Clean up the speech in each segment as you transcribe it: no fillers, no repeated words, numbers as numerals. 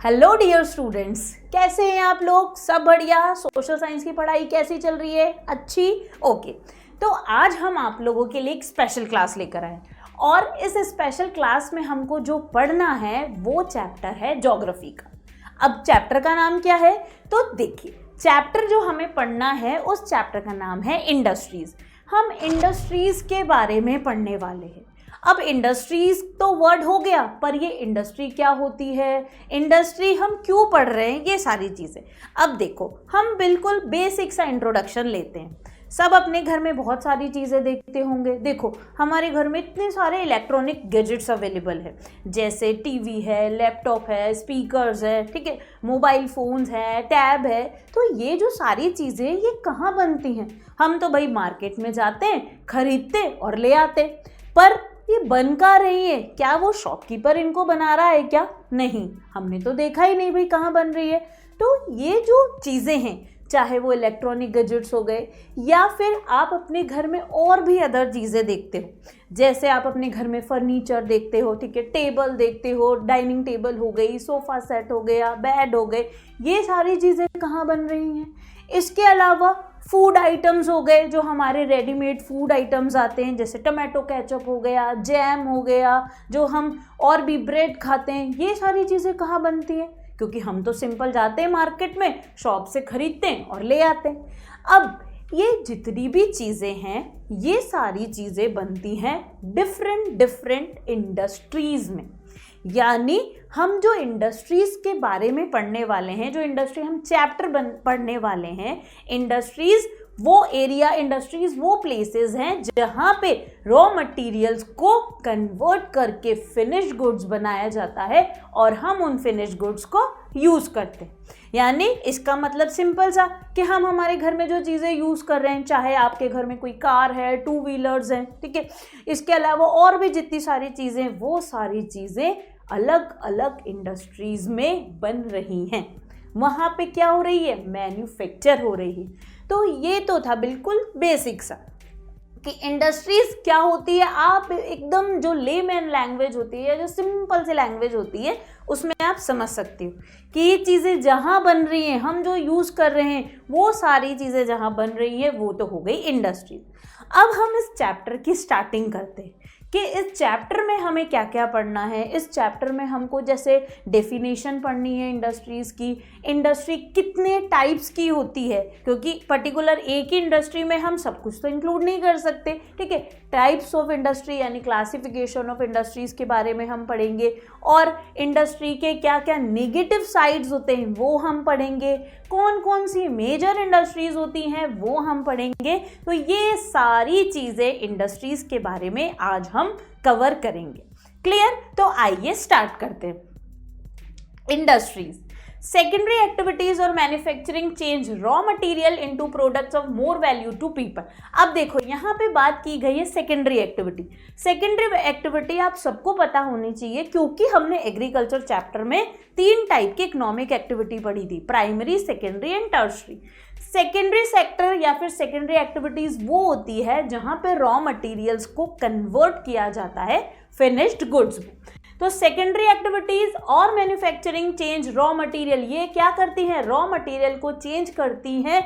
Hello dear students, कैसे हैं आप लोग? सब बढ़िया? सोशल साइंस की पढ़ाई कैसी चल रही है? अच्छी? ओके। तो आज हम आप लोगों के लिए एक स्पेशल क्लास लेकर आए और इस स्पेशल क्लास में हमको जो पढ़ना है वो चैप्टर है ज्योग्राफी का। अब चैप्टर का नाम क्या है? तो देखिए, चैप्टर जो हमें पढ़ना है उस चैप्टर का नाम है इंडस्ट्रीज। हम इंडस्ट्रीज के बारे में पढ़ने वाले हैं। अब इंडस्ट्रीज तो वर्ड हो गया, पर ये इंडस्ट्री क्या होती है, इंडस्ट्री हम क्यों पढ़ रहे हैं, ये सारी चीज़ें। अब देखो, हम बिल्कुल बेसिक सा इंट्रोडक्शन लेते हैं। सब अपने घर में बहुत सारी चीज़ें देखते होंगे। देखो, हमारे घर में इतने सारे इलेक्ट्रॉनिक गैजेट्स अवेलेबल है, जैसे टीवी है, लैपटॉप है, स्पीकर्स है, ठीक है, मोबाइल फ़ोन्स है, टैब है। तो ये जो सारी चीज़ें ये कहाँ बनती हैं? हम तो भाई मार्केट में जाते हैं, खरीदते और ले आते, पर ये बन कहाँ रही है? क्या वो शॉपकीपर इनको बना रहा है क्या? नहीं, हमने तो देखा ही नहीं भाई कहाँ बन रही है। तो ये जो चीज़ें हैं, चाहे वो इलेक्ट्रॉनिक गैजेट्स हो गए या फिर आप अपने घर में और भी अदर चीज़ें देखते हो, जैसे आप अपने घर में फर्नीचर देखते हो, ठीक है, टेबल देखते हो, डाइनिंग टेबल हो गई, सोफ़ा सेट हो गया, बेड हो गए, ये सारी चीज़ें कहाँ बन रही हैं? इसके अलावा फूड आइटम्स हो गए, जो हमारे रेडीमेड फूड आइटम्स आते हैं, जैसे टमाटो केचप हो गया, जैम हो गया, जो हम और भी ब्रेड खाते हैं, ये सारी चीज़ें कहाँ बनती हैं? क्योंकि हम तो सिंपल जाते हैं मार्केट में, शॉप से खरीदते हैं और ले आते हैं। अब ये जितनी भी चीज़ें हैं, ये सारी चीज़ें बनती हैं डिफरेंट इंडस्ट्रीज़ में। यानी हम जो इंडस्ट्रीज़ के बारे में पढ़ने वाले हैं, जो इंडस्ट्री हम चैप्टर पढ़ने वाले हैं, इंडस्ट्रीज़ वो एरिया, इंडस्ट्रीज़ वो प्लेसेस हैं जहाँ पे रॉ मटेरियल्स को कन्वर्ट करके फिनिश गुड्स बनाया जाता है और हम उन फिनिश गुड्स को यूज़ करते हैं। यानी इसका मतलब सिंपल सा कि हम हमारे घर में जो चीज़ें यूज़ कर रहे हैं, चाहे आपके घर में कोई कार है, टू व्हीलर्स हैं, ठीक है, इसके अलावा और भी जितनी सारी चीज़ें, वो सारी चीज़ें अलग अलग इंडस्ट्रीज़ में बन रही हैं। वहाँ पे क्या हो रही है? मैन्युफैक्चर हो रही है। तो ये तो था बिल्कुल बेसिक सा कि इंडस्ट्रीज़ क्या होती है। आप एकदम जो लेमैन लैंग्वेज होती है, जो सिंपल सी लैंग्वेज होती है, उसमें आप समझ सकते हो कि ये चीज़ें जहाँ बन रही हैं, हम जो यूज़ कर रहे हैं, वो सारी चीज़ें जहाँ बन रही हैं, वो तो हो गई इंडस्ट्री। अब हम इस चैप्टर की स्टार्टिंग करते हैं कि इस चैप्टर में हमें क्या क्या पढ़ना है। इस चैप्टर में हमको जैसे डेफिनेशन पढ़नी है इंडस्ट्रीज़ की, इंडस्ट्री कितने टाइप्स की होती है, क्योंकि पर्टिकुलर एक ही इंडस्ट्री में हम सब कुछ तो इंक्लूड नहीं कर सकते, ठीक है। टाइप्स ऑफ इंडस्ट्री यानी क्लासिफिकेशन ऑफ इंडस्ट्रीज़ के बारे में हम पढ़ेंगे, और इंडस्ट्री के क्या क्या नेगेटिव साइड्स होते हैं वो हम पढ़ेंगे, कौन कौन सी मेजर इंडस्ट्रीज़ होती हैं वो हम पढ़ेंगे। तो ये सारी चीज़ें इंडस्ट्रीज़ के बारे में आज हम कवर करेंगे। क्लियर? तो आइए स्टार्ट करते हैं। इंडस्ट्रीज, सेकेंडरी एक्टिविटीज और manufacturing change raw material into products of more value to people. अब देखो, यहाँ पे बात की गई है सेकेंडरी एक्टिविटी। सेकेंडरी एक्टिविटी आप सबको पता होनी चाहिए, क्योंकि हमने एग्रीकल्चर चैप्टर में 3 टाइप की इकोनॉमिक एक्टिविटी पढ़ी थी, primary, secondary and tertiary. Secondary sector या फिर सेकेंडरी एक्टिविटीज वो होती है जहाँ पे रॉ मटेरियल्स को कन्वर्ट किया जाता है फिनिश्ड गुड्स में। तो सेकेंडरी एक्टिविटीज और मैन्युफैक्चरिंग चेंज रॉ मटेरियल, ये क्या करती हैं? रॉ मटेरियल को चेंज करती हैं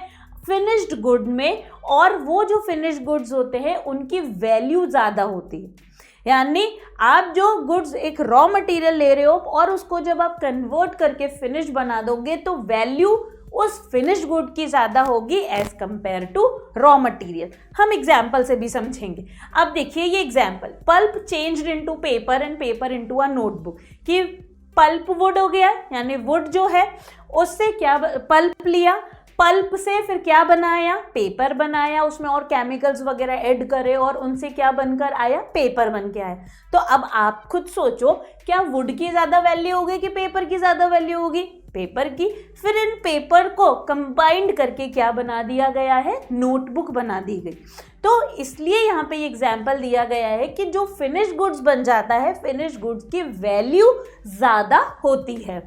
फिनिश्ड गुड में, और वो जो फिनिश्ड गुड्स होते हैं उनकी वैल्यू ज़्यादा होती है। यानी आप जो गुड्स एक रॉ मटेरियल ले रहे हो और उसको जब आप कन्वर्ट करके फिनिश बना दोगे तो वैल्यू उस फिनिश गुड की ज़्यादा होगी as compare to raw material. हम एग्जाम्पल से भी समझेंगे। अब देखिए ये example, pulp changed into paper and paper into a notebook. कि पल्प वुड हो गया, यानी वुड जो है उससे क्या, पल्प लिया, पल्प से फिर क्या बनाया? पेपर बनाया, उसमें और केमिकल्स वगैरह ऐड करे और उनसे क्या बनकर आया? पेपर बन के आया। तो अब आप खुद सोचो, क्या वुड की ज़्यादा वैल्यू होगी कि पेपर की ज़्यादा वैल्यू होगी? पेपर की। फिर इन पेपर को कंबाइंड करके क्या बना दिया गया है? नोटबुक बना दी गई। तो इसलिए यहाँ पे ये एग्जाम्पल दिया गया है कि जो फिनिश गुड्स बन जाता है, फिनिश गुड्स की वैल्यू ज़्यादा होती है।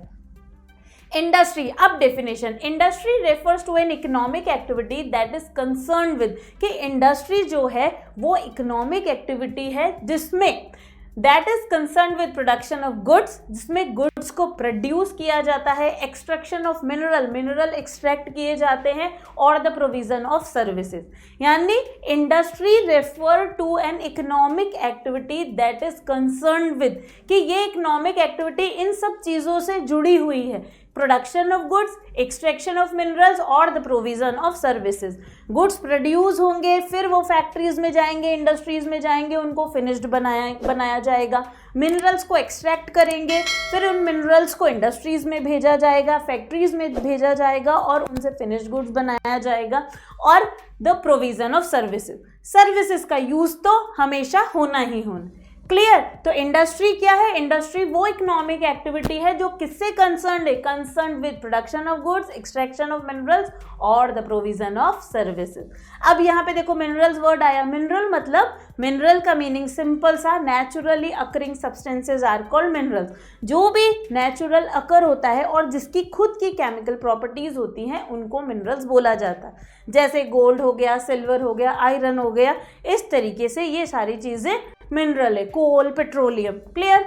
इंडस्ट्री, अब definition, industry refers to an economic activity that is concern with, कि इंडस्ट्री जो है वो इकोनॉमिक एक्टिविटी है जिसमें that is concern with production of goods, जिसमें गुड्स को प्रोड्यूस किया जाता है, एक्सट्रैक्शन ऑफ मिनरल एक्सट्रैक्ट किए जाते हैं, और द प्रोविजन ऑफ सर्विसेज। यानी industry refer to an economic activity that is concern with, कि ये इकोनॉमिक एक्टिविटी इन सब चीज़ों से जुड़ी हुई है, production of goods, extraction of minerals और the provision of services. Goods produce होंगे, फिर वो फैक्ट्रीज में जाएंगे, इंडस्ट्रीज में जाएंगे, उनको फिनिश्ड बनाया जाएगा। मिनरल्स को एक्सट्रैक्ट करेंगे, फिर उन मिनरल्स को इंडस्ट्रीज में भेजा जाएगा, फैक्ट्रीज में भेजा जाएगा और उनसे फिनिश्ड गुड्स बनाया जाएगा। और the provision of services, services का यूज तो हमेशा होना ही होना। क्लियर? तो इंडस्ट्री क्या है? इंडस्ट्री वो इकोनॉमिक एक्टिविटी है जो किससे कंसर्न है? Concern with production of goods, extraction of minerals और द प्रोविजन ऑफ सर्विसेज। अब यहाँ पे देखो मिनरल्स वर्ड आया। मिनरल मतलब, मिनरल का मीनिंग सिंपल सा, naturally occurring substances are called minerals. जो भी नेचुरल अकर होता है और जिसकी खुद की केमिकल प्रॉपर्टीज होती हैं उनको मिनरल्स बोला जाता है। जैसे गोल्ड हो गया, सिल्वर हो गया, आयरन हो गया, इस तरीके से ये सारी चीजें मिनरल है। कोल, पेट्रोलियम। क्लियर?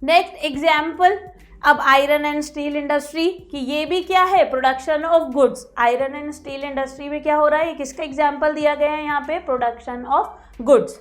नेक्स्ट एग्जाम्पल, अब आयरन एंड स्टील इंडस्ट्री की ये भी क्या है? Production of goods. Iron and steel industry में क्या हो रहा है? किसका एग्जाम्पल दिया गया है यहाँ पे? Production of goods.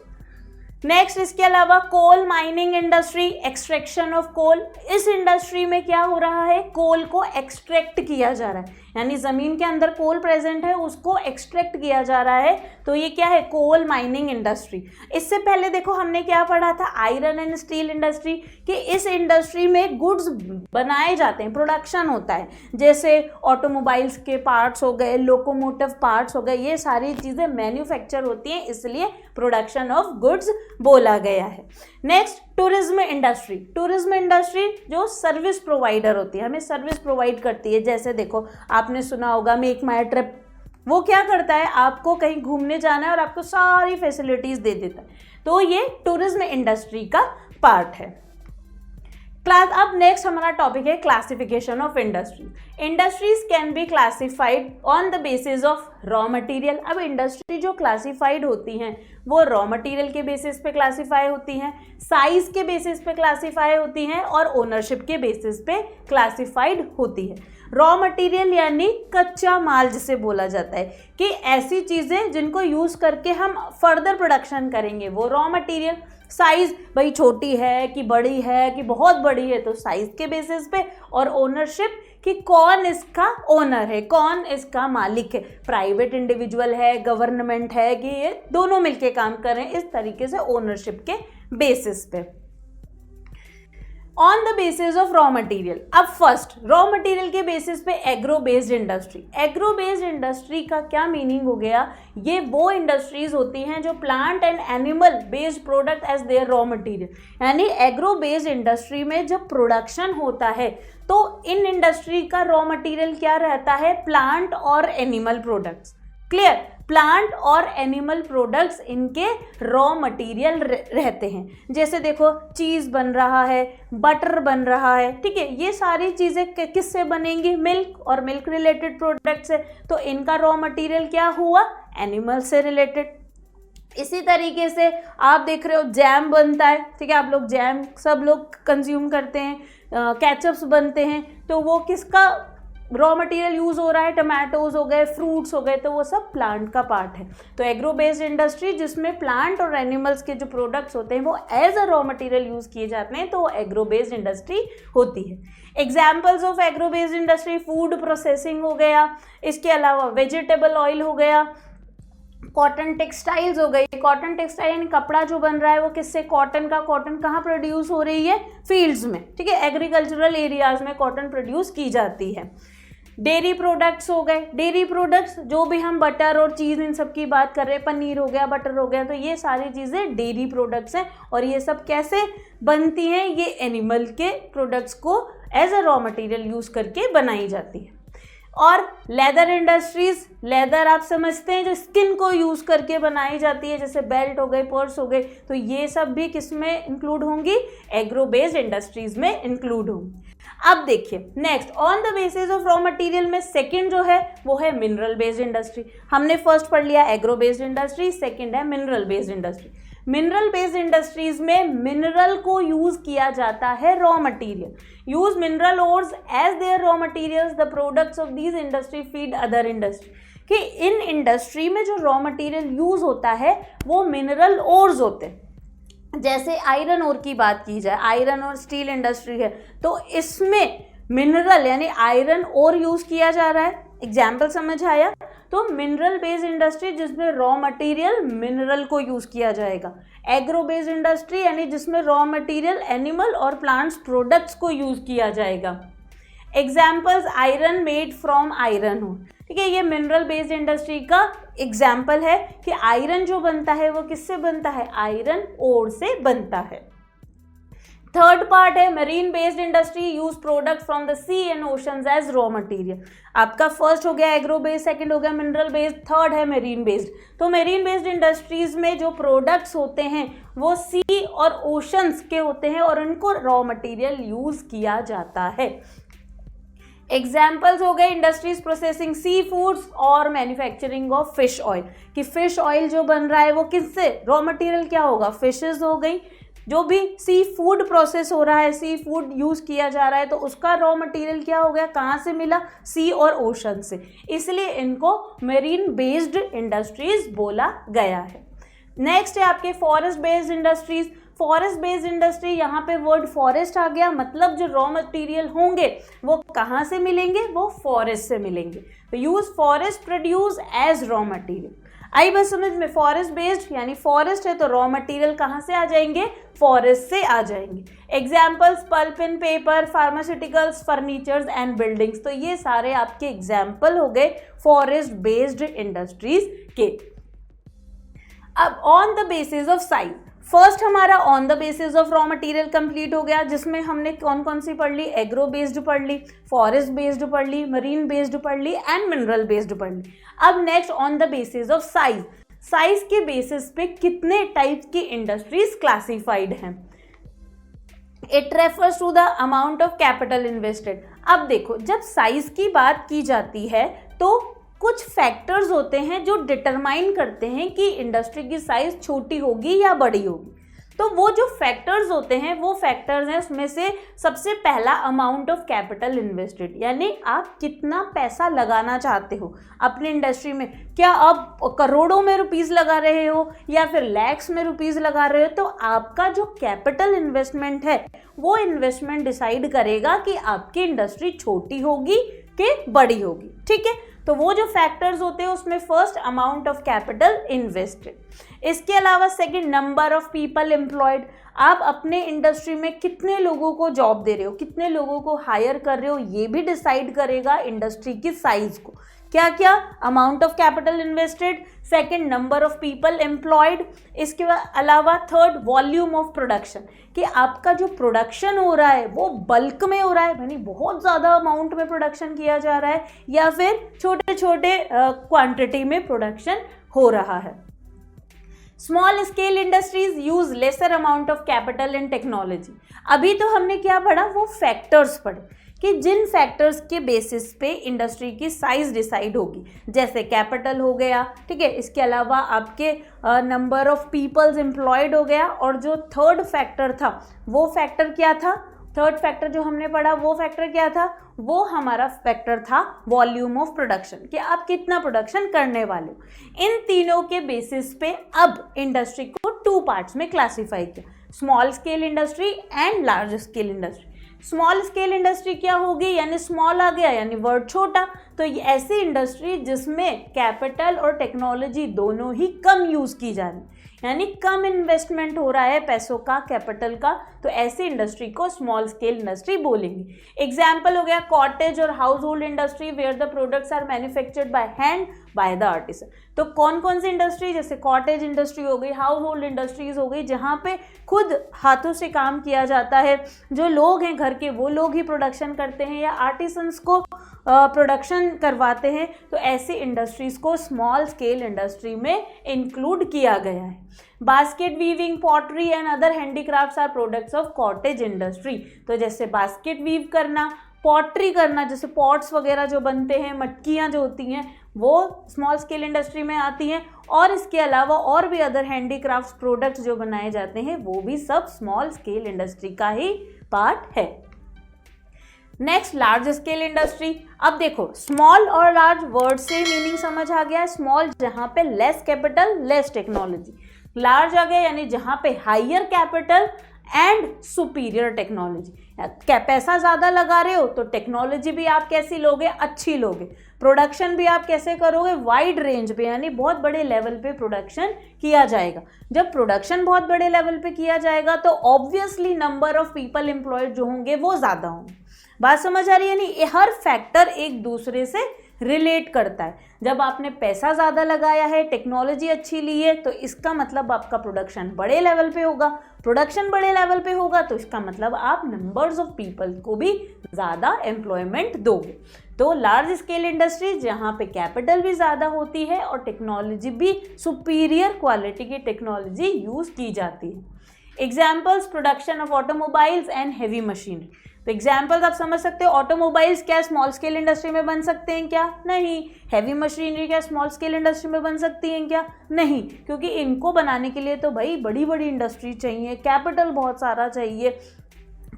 नेक्स्ट इसके अलावा coal mining industry, extraction of coal. इस इंडस्ट्री में क्या हो रहा है? कोल को एक्सट्रैक्ट किया जा रहा है, यानी जमीन के अंदर कोल प्रेजेंट है, उसको एक्सट्रैक्ट किया जा रहा है, तो ये क्या है? Coal mining industry. इससे पहले देखो हमने क्या पढ़ा था? आयरन एंड स्टील इंडस्ट्री, कि इस इंडस्ट्री में गुड्स बनाए जाते हैं, प्रोडक्शन होता है, जैसे ऑटोमोबाइल्स के पार्ट्स हो गए, लोकोमोटिव पार्ट्स हो गए, ये सारी चीज़ें मैन्युफैक्चर होती हैं, इसलिए प्रोडक्शन ऑफ गुड्स बोला गया है। Next tourism industry. Tourism industry जो सर्विस प्रोवाइडर होती है, हमें सर्विस प्रोवाइड करती है। जैसे देखो आपने सुना होगा मेक माई ट्रिप, वो क्या करता है? आपको कहीं घूमने जाना है और आपको सारी फैसिलिटीज दे देता है, तो ये टूरिज्म इंडस्ट्री का पार्ट है। क्लास, अब नेक्स्ट हमारा टॉपिक है classification of industries. Industries can be classified on the basis of raw material. अब इंडस्ट्री जो क्लासिफाइड होती हैं वो रॉ मटेरियल के बेसिस पे क्लासिफाई होती हैं, साइज के बेसिस पे क्लासिफाई होती हैं और ओनरशिप के बेसिस पे क्लासिफाइड होती है। रॉ मटेरियल यानी कच्चा माल जिसे बोला जाता है, कि ऐसी चीज़ें जिनको यूज़ करके हम फर्दर प्रोडक्शन करेंगे, वो रॉ मटेरियल। साइज भाई छोटी है कि बड़ी है कि बहुत बड़ी है, तो साइज के बेसिस पे। और ओनरशिप कि कौन इसका ओनर है, कौन इसका मालिक है, प्राइवेट इंडिविजुअल है, गवर्नमेंट है, कि ये दोनों मिलके काम कर रहे हैं, इस तरीके से ओनरशिप के बेसिस पे। On the basis of raw material. अब फर्स्ट रॉ मटेरियल के बेसिस पे agro based industry. Agro based industry का क्या मीनिंग हो गया? ये वो इंडस्ट्रीज होती हैं जो plant and animal based product as their raw material, यानी एग्रो बेस्ड इंडस्ट्री में जब प्रोडक्शन होता है तो इन इंडस्ट्री का रॉ मटेरियल क्या रहता है? प्लांट और एनिमल प्रोडक्ट्स। क्लियर? प्लांट और एनिमल प्रोडक्ट्स इनके रॉ मटेरियल रहते हैं। जैसे देखो चीज़ बन रहा है, बटर बन रहा है, ठीक है, ये सारी चीज़ें किससे बनेंगी? मिल्क और मिल्क रिलेटेड प्रोडक्ट्स है, तो इनका रॉ मटेरियल क्या हुआ? एनिमल से रिलेटेड। इसी तरीके से आप देख रहे हो जैम बनता है, ठीक है, आप लोग जैम सब लोग कंज्यूम करते हैं, केचप्स बनते हैं, तो वो किसका रॉ मटेरियल यूज़ हो रहा है? टमाटोज हो गए, फ्रूट्स हो गए, तो वो सब प्लांट का पार्ट है। तो एग्रो बेस्ड इंडस्ट्री जिसमें प्लांट और एनिमल्स के जो प्रोडक्ट्स होते हैं वो as a raw material use किए जाते हैं, तो वो एग्रो बेस्ड इंडस्ट्री होती है। Examples of agro based industry, food processing हो गया, इसके अलावा वेजिटेबल ऑयल हो गया, कॉटन टेक्सटाइल्स हो गई। कॉटन टेक्सटाइल यानी कपड़ा जो बन रहा है वो किससे? कॉटन का। कॉटन कहाँ प्रोड्यूस हो रही है? फील्ड्स में, ठीक है, एग्रीकल्चरल एरियाज में कॉटन प्रोड्यूस की जाती है। डेयरी प्रोडक्ट्स हो गए। डेयरी प्रोडक्ट्स जो भी हम बटर और चीज़ इन सब की बात कर रहे हैं, पनीर हो गया, बटर हो गया, तो ये सारी चीज़ें डेयरी प्रोडक्ट्स हैं। और ये सब कैसे बनती हैं? ये एनिमल के प्रोडक्ट्स को as a raw material use करके बनाई जाती है। और लेदर इंडस्ट्रीज, लेदर आप समझते हैं जो स्किन को यूज़ करके बनाई जाती है, जैसे बेल्ट हो गए, पर्स हो गए, तो ये सब भी किस में इंक्लूड होंगी? एग्रो बेस्ड इंडस्ट्रीज में इंक्लूड होंगी। अब देखिए next, on the basis of raw material में सेकंड जो है वो है मिनरल बेस्ड इंडस्ट्री। हमने फर्स्ट पढ़ लिया एग्रो बेस्ड इंडस्ट्री, सेकंड है mineral based industry. Mineral based industries में मिनरल को यूज किया जाता है raw material, use mineral ores as their raw materials, the products of these industry feed other industry. कि इन इंडस्ट्री में जो रॉ मटेरियल यूज होता है वो मिनरल ओर्स होते हैं। जैसे आयरन ओर की बात की जाए, आयरन और स्टील इंडस्ट्री है तो इसमें मिनरल यानी आयरन ओर यूज किया जा रहा है, एग्जाम्पल समझ आया। तो मिनरल बेस्ड इंडस्ट्री जिसमें रॉ मटेरियल मिनरल को यूज किया जाएगा। एग्रो बेस्ड इंडस्ट्री यानी जिसमें रॉ मटेरियल एनिमल और प्लांट्स प्रोडक्ट्स को यूज किया जाएगा। Examples iron made from iron हो, ठीक है, ये मिनरल बेस्ड इंडस्ट्री का एग्जाम्पल है कि आयरन जो बनता है वो किससे बनता है, आयरन ओर से बनता है। थर्ड पार्ट है marine based industry use product from the sea and oceans as raw material. आपका फर्स्ट हो गया एग्रो बेस्ड, सेकंड हो गया मिनरल बेस्ड, थर्ड है मरीन बेस्ड। तो मरीन बेस्ड इंडस्ट्रीज में जो प्रोडक्ट्स होते हैं वो सी और ओशंस के होते हैं और उनको रॉ मटेरियल यूज किया जाता है। एग्जाम्पल्स हो गए इंडस्ट्रीज प्रोसेसिंग सी फूड्स और मैन्युफैक्चरिंग ऑफ फिश ऑयल, कि फिश ऑयल जो बन रहा है वो किससे, रॉ मटेरियल क्या होगा, फिशेस हो गई। जो भी सी फूड प्रोसेस हो रहा है, सी फूड यूज किया जा रहा है तो उसका रॉ मटेरियल क्या हो गया, कहाँ से मिला, सी और ओशन से, इसलिए इनको मेरीन बेस्ड इंडस्ट्रीज बोला गया है। नेक्स्ट है आपके forest based industries. Forest based industry, यहाँ पे वर्ड फॉरेस्ट आ गया, मतलब जो रॉ मटेरियल होंगे वो कहाँ से मिलेंगे, वो फॉरेस्ट से मिलेंगे। तो use forest produce as raw material. आई बस समझ में, फॉरेस्ट बेस्ड यानी फॉरेस्ट है तो रॉ मटेरियल कहाँ से आ जाएंगे, फॉरेस्ट से आ जाएंगे। Examples pulp and paper, pharmaceuticals, furnitures and buildings. तो ये सारे आपके एग्जाम्पल हो गए फॉरेस्ट बेस्ड इंडस्ट्रीज के। अब on the basis of size, first हमारा on the basis of raw material complete हो गया, जिसमें हमने कौन कौन सी पढ़ ली, एग्रो बेस्ड पढ़ ली, फॉरेस्ट बेस्ड पढ़ ली, मरीन बेस्ड पढ़ ली एंड मिनरल बेस्ड पढ़ ली। अब next on the basis of size, size के बेसिस पे कितने टाइप की इंडस्ट्रीज क्लासिफाइड हैं। It refers to the amount of capital invested. अब देखो, जब साइज की बात की जाती है तो कुछ फैक्टर्स होते हैं जो डिटरमाइन करते हैं कि इंडस्ट्री की साइज छोटी होगी या बड़ी होगी। तो वो जो फैक्टर्स होते हैं वो फैक्टर्स हैं, उसमें से सबसे पहला अमाउंट ऑफ कैपिटल इन्वेस्टेड, यानी आप कितना पैसा लगाना चाहते हो अपनी इंडस्ट्री में। क्या आप करोड़ों में रुपीस लगा रहे हो या फिर लैक्स में रुपीस लगा रहे हो, तो आपका जो कैपिटल इन्वेस्टमेंट है वो इन्वेस्टमेंट डिसाइड करेगा कि आपकी इंडस्ट्री छोटी होगी कि बड़ी होगी। ठीक है, तो वो जो फैक्टर्स होते हैं उसमें first amount of capital invested. इसके अलावा second number of people employed, आप अपने इंडस्ट्री में कितने लोगों को जॉब दे रहे हो, कितने लोगों को हायर कर रहे हो, ये भी डिसाइड करेगा इंडस्ट्री की साइज को। क्या क्या, amount of capital invested, second number of people employed, इसके अलावा थर्ड वॉल्यूम ऑफ प्रोडक्शन, कि आपका जो प्रोडक्शन हो रहा है वो बल्क में हो रहा है, यानी बहुत ज़्यादा अमाउंट में प्रोडक्शन किया जा रहा है या फिर छोटे छोटे क्वांटिटी में प्रोडक्शन हो रहा है। Small scale industries use lesser amount of capital and technology. अभी तो हमने क्या पढ़ा, वो फैक्टर्स पढ़े कि जिन फैक्टर्स के बेसिस पे इंडस्ट्री की साइज डिसाइड होगी, जैसे कैपिटल हो गया, ठीक है, इसके अलावा आपके नंबर ऑफ पीपल्स एम्प्लॉयड हो गया, और जो थर्ड फैक्टर था वो फैक्टर क्या था, थर्ड फैक्टर जो हमने पढ़ा वो फैक्टर क्या था, वो हमारा फैक्टर था वॉल्यूम ऑफ प्रोडक्शन, कि आप कितना प्रोडक्शन करने वाले हो। इन तीनों के बेसिस पे अब इंडस्ट्री को टू पार्ट्स में क्लासीफाई किया, small scale industry and large scale industry. Small scale industry क्या होगी, यानी स्मॉल आ गया यानी वर्ड छोटा, तो ये ऐसी इंडस्ट्री जिसमें कैपिटल और टेक्नोलॉजी दोनों ही कम यूज की जा रही, यानी कम इन्वेस्टमेंट हो रहा है पैसों का, कैपिटल का, तो ऐसी इंडस्ट्री को स्मॉल स्केल इंडस्ट्री बोलेंगे। एग्जाम्पल हो गया कॉटेज और household industry where the products are manufactured by hand by the artisan. तो कौन कौन सी इंडस्ट्री, जैसे कॉटेज इंडस्ट्री हो गई, हाउस होल्ड इंडस्ट्रीज हो गई, जहाँ पे खुद हाथों से काम किया जाता है, जो लोग हैं घर के वो लोग ही प्रोडक्शन करते हैं या आर्टिसंस को प्रोडक्शन करवाते हैं, तो ऐसी इंडस्ट्रीज को स्मॉल स्केल इंडस्ट्री में इंक्लूड किया गया है। Basket weaving, pottery and other handicrafts are products of cottage industry. तो जैसे बास्केट वीव करना, पॉटरी करना, जैसे पॉट्स वगैरह जो बनते हैं, मटकियाँ जो होती हैं, वो स्मॉल स्केल इंडस्ट्री में आती हैं। और इसके अलावा और भी अदर हैंडीक्राफ्ट प्रोडक्ट्स जो बनाए जाते हैं वो भी सब स्मॉल स्केल इंडस्ट्री का ही पार्ट है। Next, large scale industry. अब देखो, स्मॉल और लार्ज वर्ड से मीनिंग समझ आ गया है। स्मॉल जहाँ पे less capital less technology, large आ गया यानी जहाँ पे higher capital and superior technology. पैसा ज़्यादा लगा रहे हो तो टेक्नोलॉजी भी आप कैसी लोगे, अच्छी लोगे। प्रोडक्शन भी आप कैसे करोगे, वाइड रेंज पे, यानी बहुत बड़े लेवल पे प्रोडक्शन किया जाएगा। जब प्रोडक्शन बहुत बड़े लेवल पे किया जाएगा तो obviously number of people employed जो होंगे वो ज़्यादा होंगे। बात समझ आ रही है? यानी हर फैक्टर एक दूसरे से रिलेट करता है। जब आपने पैसा ज़्यादा लगाया है, टेक्नोलॉजी अच्छी ली है, तो इसका मतलब आपका प्रोडक्शन बड़े लेवल पे होगा। प्रोडक्शन बड़े लेवल पे होगा तो इसका मतलब आप नंबर्स ऑफ पीपल को भी ज़्यादा एम्प्लॉयमेंट दोगे। तो लार्ज स्केल इंडस्ट्री जहाँ पे कैपिटल भी ज़्यादा होती है और टेक्नोलॉजी भी सुपीरियर क्वालिटी की टेक्नोलॉजी यूज़ की जाती है। Examples, production of automobiles and heavy machinery. तो एग्जाम्पल्स आप समझ सकते हो, ऑटोमोबाइल्स क्या स्मॉल स्केल इंडस्ट्री में बन सकते हैं क्या? नहीं। हैवी मशीनरी क्या स्मॉल स्केल इंडस्ट्री में बन सकती हैं क्या? नहीं, क्योंकि इनको बनाने के लिए तो भाई बड़ी बड़ी इंडस्ट्री चाहिए, कैपिटल बहुत सारा चाहिए,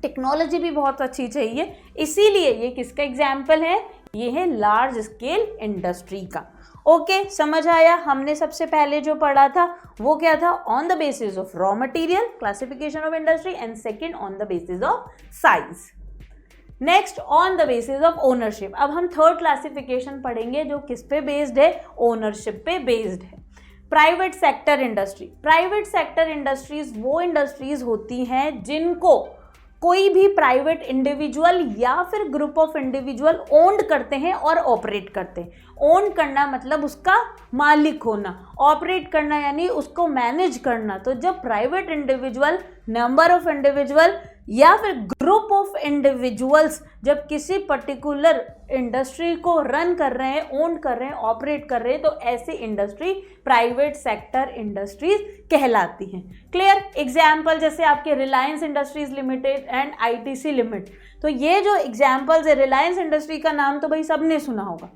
टेक्नोलॉजी भी बहुत अच्छी चाहिए। इसीलिए ये किसका एग्जाम्पल है? ये है लार्ज स्केल इंडस्ट्री का। ओके, समझ आया? हमने सबसे पहले जो पढ़ा था वो क्या था? On the basis of raw material, classification of industry, and second on the basis of size. Next, on the basis of ownership. अब हम थर्ड क्लासिफिकेशन पढ़ेंगे जो किस पे बेस्ड है? ओनरशिप पे बेस्ड है। Private sector industry. Private sector industries वो इंडस्ट्रीज होती हैं जिनको कोई भी प्राइवेट इंडिविजुअल या फिर ग्रुप ऑफ इंडिविजुअल ओन्ड करते हैं और ऑपरेट करते हैं। ओन करना मतलब उसका मालिक होना, ऑपरेट करना यानी उसको मैनेज करना। तो जब private individual, number of individual या फिर ग्रुप ऑफ इंडिविजुअल्स जब किसी पर्टिकुलर इंडस्ट्री को रन कर रहे हैं, ओन कर रहे हैं, ऑपरेट कर रहे हैं, तो ऐसी इंडस्ट्री प्राइवेट सेक्टर इंडस्ट्रीज कहलाती हैं। क्लियर? एग्जाम्पल जैसे आपके Reliance industries limited and ITC limited. तो ये जो एग्जाम्पल्स है, रिलायंस इंडस्ट्री का नाम तो भाई सबने सुना होगा,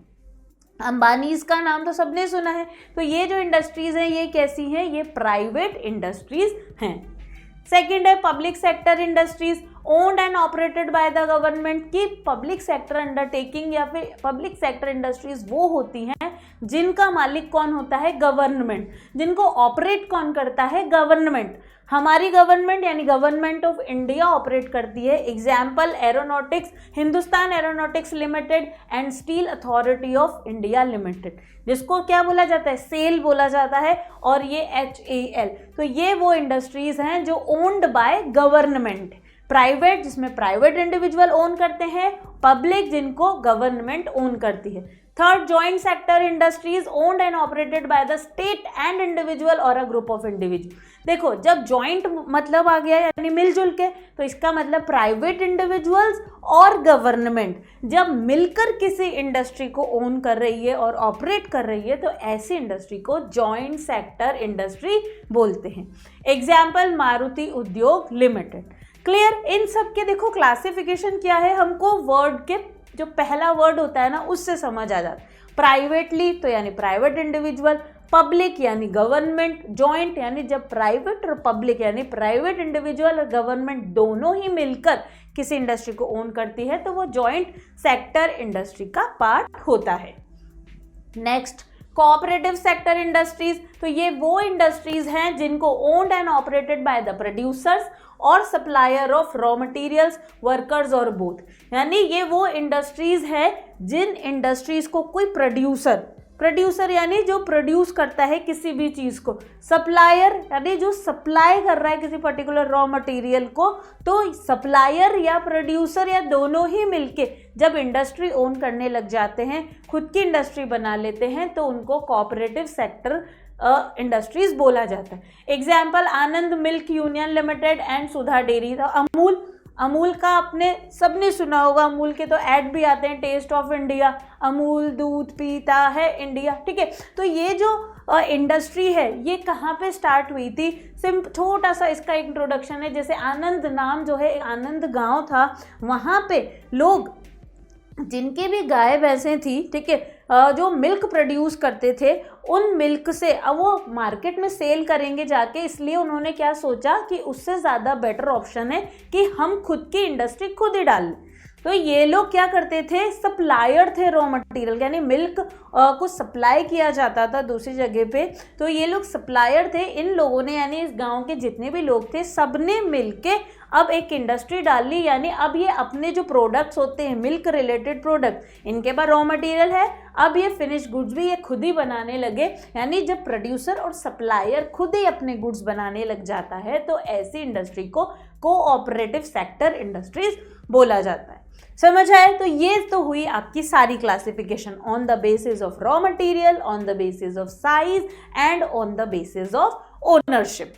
अंबानीज का नाम तो सबने सुना है। तो ये जो इंडस्ट्रीज हैं ये कैसी हैं? ये प्राइवेट इंडस्ट्रीज हैं। सेकेंड है public sector industries, owned and operated by the government. की पब्लिक सेक्टर अंडरटेकिंग या फिर पब्लिक सेक्टर इंडस्ट्रीज वो होती हैं जिनका मालिक कौन होता है? गवर्नमेंट। जिनको ऑपरेट कौन करता है? गवर्नमेंट। हमारी गवर्नमेंट यानी गवर्नमेंट ऑफ इंडिया ऑपरेट करती है। Example, aeronautics, Hindustan aeronautics limited and steel authority of India limited, जिसको क्या बोला जाता है? सेल बोला जाता है, और ये HAL। तो ये वो इंडस्ट्रीज हैं जो ओन्ड बाय गवर्नमेंट। प्राइवेट जिसमें प्राइवेट इंडिविजुअल ओन करते हैं, पब्लिक जिनको गवर्नमेंट ओन करती है। Third, joint sector industries owned and operated by the state and individual और अ ग्रुप ऑफ इंडिविजुअल। देखो, जब जॉइंट मतलब आ गया यानी मिलजुल के, तो इसका मतलब प्राइवेट इंडिविजुअल्स और गवर्नमेंट जब मिलकर किसी इंडस्ट्री को ओन कर रही है और ऑपरेट कर रही है, तो ऐसी इंडस्ट्री को जॉइंट सेक्टर इंडस्ट्री बोलते हैं। एग्जाम्पल, मारुति उद्योग लिमिटेड। क्लियर? इन सब के देखो क्लासिफिकेशन क्या है, हमको वर्ड के जो पहला वर्ड होता है ना उससे समझ आ जाता है। प्राइवेटली तो यानी प्राइवेट इंडिविजुअल, पब्लिक यानी गवर्नमेंट, जॉइंट यानी जब प्राइवेट और पब्लिक यानी प्राइवेट इंडिविजुअल और गवर्नमेंट दोनों ही मिलकर किसी इंडस्ट्री को ओन करती है, तो वो जॉइंट सेक्टर इंडस्ट्री का पार्ट होता है। Next, cooperative sector industries. तो ये वो इंडस्ट्रीज हैं जिनको owned and operated by the producers और supplier of raw materials, workers और बोथ। यानी ये वो इंडस्ट्रीज है जिन इंडस्ट्रीज को कोई प्रोड्यूसर यानी जो प्रोड्यूस करता है किसी भी चीज़ को, सप्लायर यानी जो सप्लाई कर रहा है किसी पर्टिकुलर रॉ मटेरियल को। तो सप्लायर या प्रोड्यूसर या दोनों ही मिलके जब इंडस्ट्री ओन करने लग जाते हैं, खुद की इंडस्ट्री बना लेते हैं, तो उनको कोऑपरेटिव सेक्टर इंडस्ट्रीज बोला जाता है। Example, Anand milk union limited and Sudha dairy. तो अमूल का आपने सबने सुना होगा, अमूल के तो ऐड भी आते हैं, टेस्ट ऑफ इंडिया, अमूल दूध पीता है इंडिया। ठीक है, तो ये जो इंडस्ट्री है ये कहाँ पे स्टार्ट हुई थी? छोटा सा इसका इंट्रोडक्शन है। जैसे आनंद नाम जो है, आनंद गांव था, वहाँ पे लोग जिनके भी गाय भैंसें थी, ठीक है, जो मिल्क प्रोड्यूस करते थे, उन मिल्क से अब वो मार्केट में सेल करेंगे जाके, इसलिए उन्होंने क्या सोचा कि उससे ज़्यादा बेटर ऑप्शन है कि हम खुद की इंडस्ट्री खुद ही डाल लें। तो ये लोग क्या करते थे, सप्लायर थे रॉ मटेरियल, यानी मिल्क को सप्लाई किया जाता था दूसरी जगह पे, तो ये लोग सप्लायर थे। इन लोगों ने, यानी इस गांव के जितने भी लोग थे, सबने मिलके अब एक इंडस्ट्री डाल ली, यानी अब ये अपने जो प्रोडक्ट्स होते हैं मिल्क रिलेटेड प्रोडक्ट, इनके पास रॉ मटेरियल है, अब ये फिनिश गुड्स भी ये खुद ही बनाने लगे। यानी जब प्रोड्यूसर और सप्लायर खुद ही अपने गुड्स बनाने लग जाता है तो ऐसी इंडस्ट्री को कोऑपरेटिव सेक्टर इंडस्ट्रीज बोला जाता है। समझ आए? तो ये तो हुई आपकी सारी classification on the basis of raw material, on the basis of size and on the basis of ownership.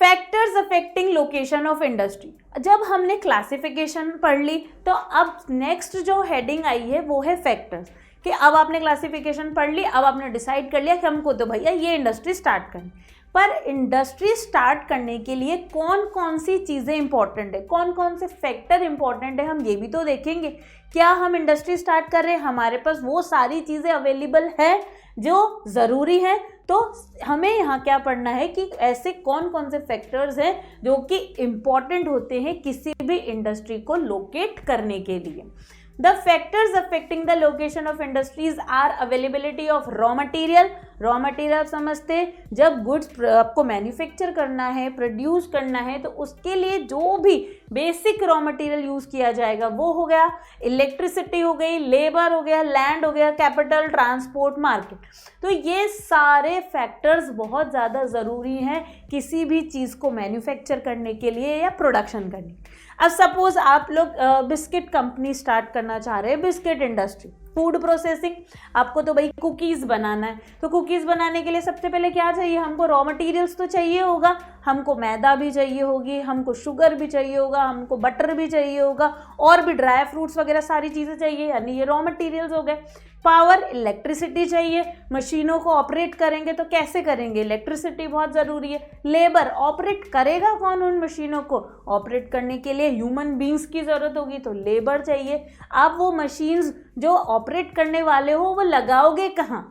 Factors affecting location of industry. जब हमने क्लासिफिकेशन पढ़ ली तो अब नेक्स्ट जो हेडिंग आई है वो है फैक्टर्स, कि अब आपने क्लासिफिकेशन पढ़ ली, अब आपने डिसाइड कर लिया कि हमको तो भैया ये इंडस्ट्री स्टार्ट करनी, पर इंडस्ट्री स्टार्ट करने के लिए कौन कौन सी चीज़ें इंपॉर्टेंट है, कौन कौन से फैक्टर इंपॉर्टेंट है, हम ये भी तो देखेंगे। क्या हम इंडस्ट्री स्टार्ट कर रहे हैं, हमारे पास वो सारी चीज़ें अवेलेबल है जो ज़रूरी है? तो हमें यहाँ क्या पढ़ना है कि ऐसे कौन कौन से फैक्टर्स हैं जो कि इम्पॉर्टेंट होते हैं किसी भी इंडस्ट्री को लोकेट करने के लिए। The factors affecting the location of industries are availability of raw material। Raw material आप समझते हैं, जब गुड्स आपको मैन्युफैक्चर करना है, प्रोड्यूस करना है, तो उसके लिए जो भी बेसिक रॉ मटेरियल यूज़ किया जाएगा वो हो गया, इलेक्ट्रिसिटी हो गई, लेबर हो गया, लैंड हो गया, कैपिटल, ट्रांसपोर्ट, मार्केट। तो ये सारे फैक्टर्स बहुत ज़्यादा ज़रूरी हैं किसी भी चीज़ को मैन्युफैक्चर करने के लिए या प्रोडक्शन करने। अब सपोज आप लोग बिस्किट कंपनी स्टार्ट करना चाह रहे हैं, बिस्किट इंडस्ट्री, फूड प्रोसेसिंग, आपको तो भाई कुकीज़ बनाना है, तो कुकीज़ बनाने के लिए सबसे पहले क्या चाहिए, हमको रॉ मटेरियल्स तो चाहिए होगा, हमको मैदा भी चाहिए होगी, हमको शुगर भी चाहिए होगा, हमको बटर भी चाहिए होगा, और भी ड्राई फ्रूट्स वगैरह सारी चीज़ें चाहिए, यानी ये रॉ मटेरियल्स हो गए। पावर, इलेक्ट्रिसिटी चाहिए, मशीनों को ऑपरेट करेंगे तो कैसे करेंगे, इलेक्ट्रिसिटी बहुत ज़रूरी है। लेबर, ऑपरेट करेगा कौन उन मशीनों को, ऑपरेट करने के लिए ह्यूमन बींग्स की ज़रूरत होगी, तो लेबर चाहिए। आप वो मशीन्स जो ऑपरेट करने वाले हो वो लगाओगे कहाँ,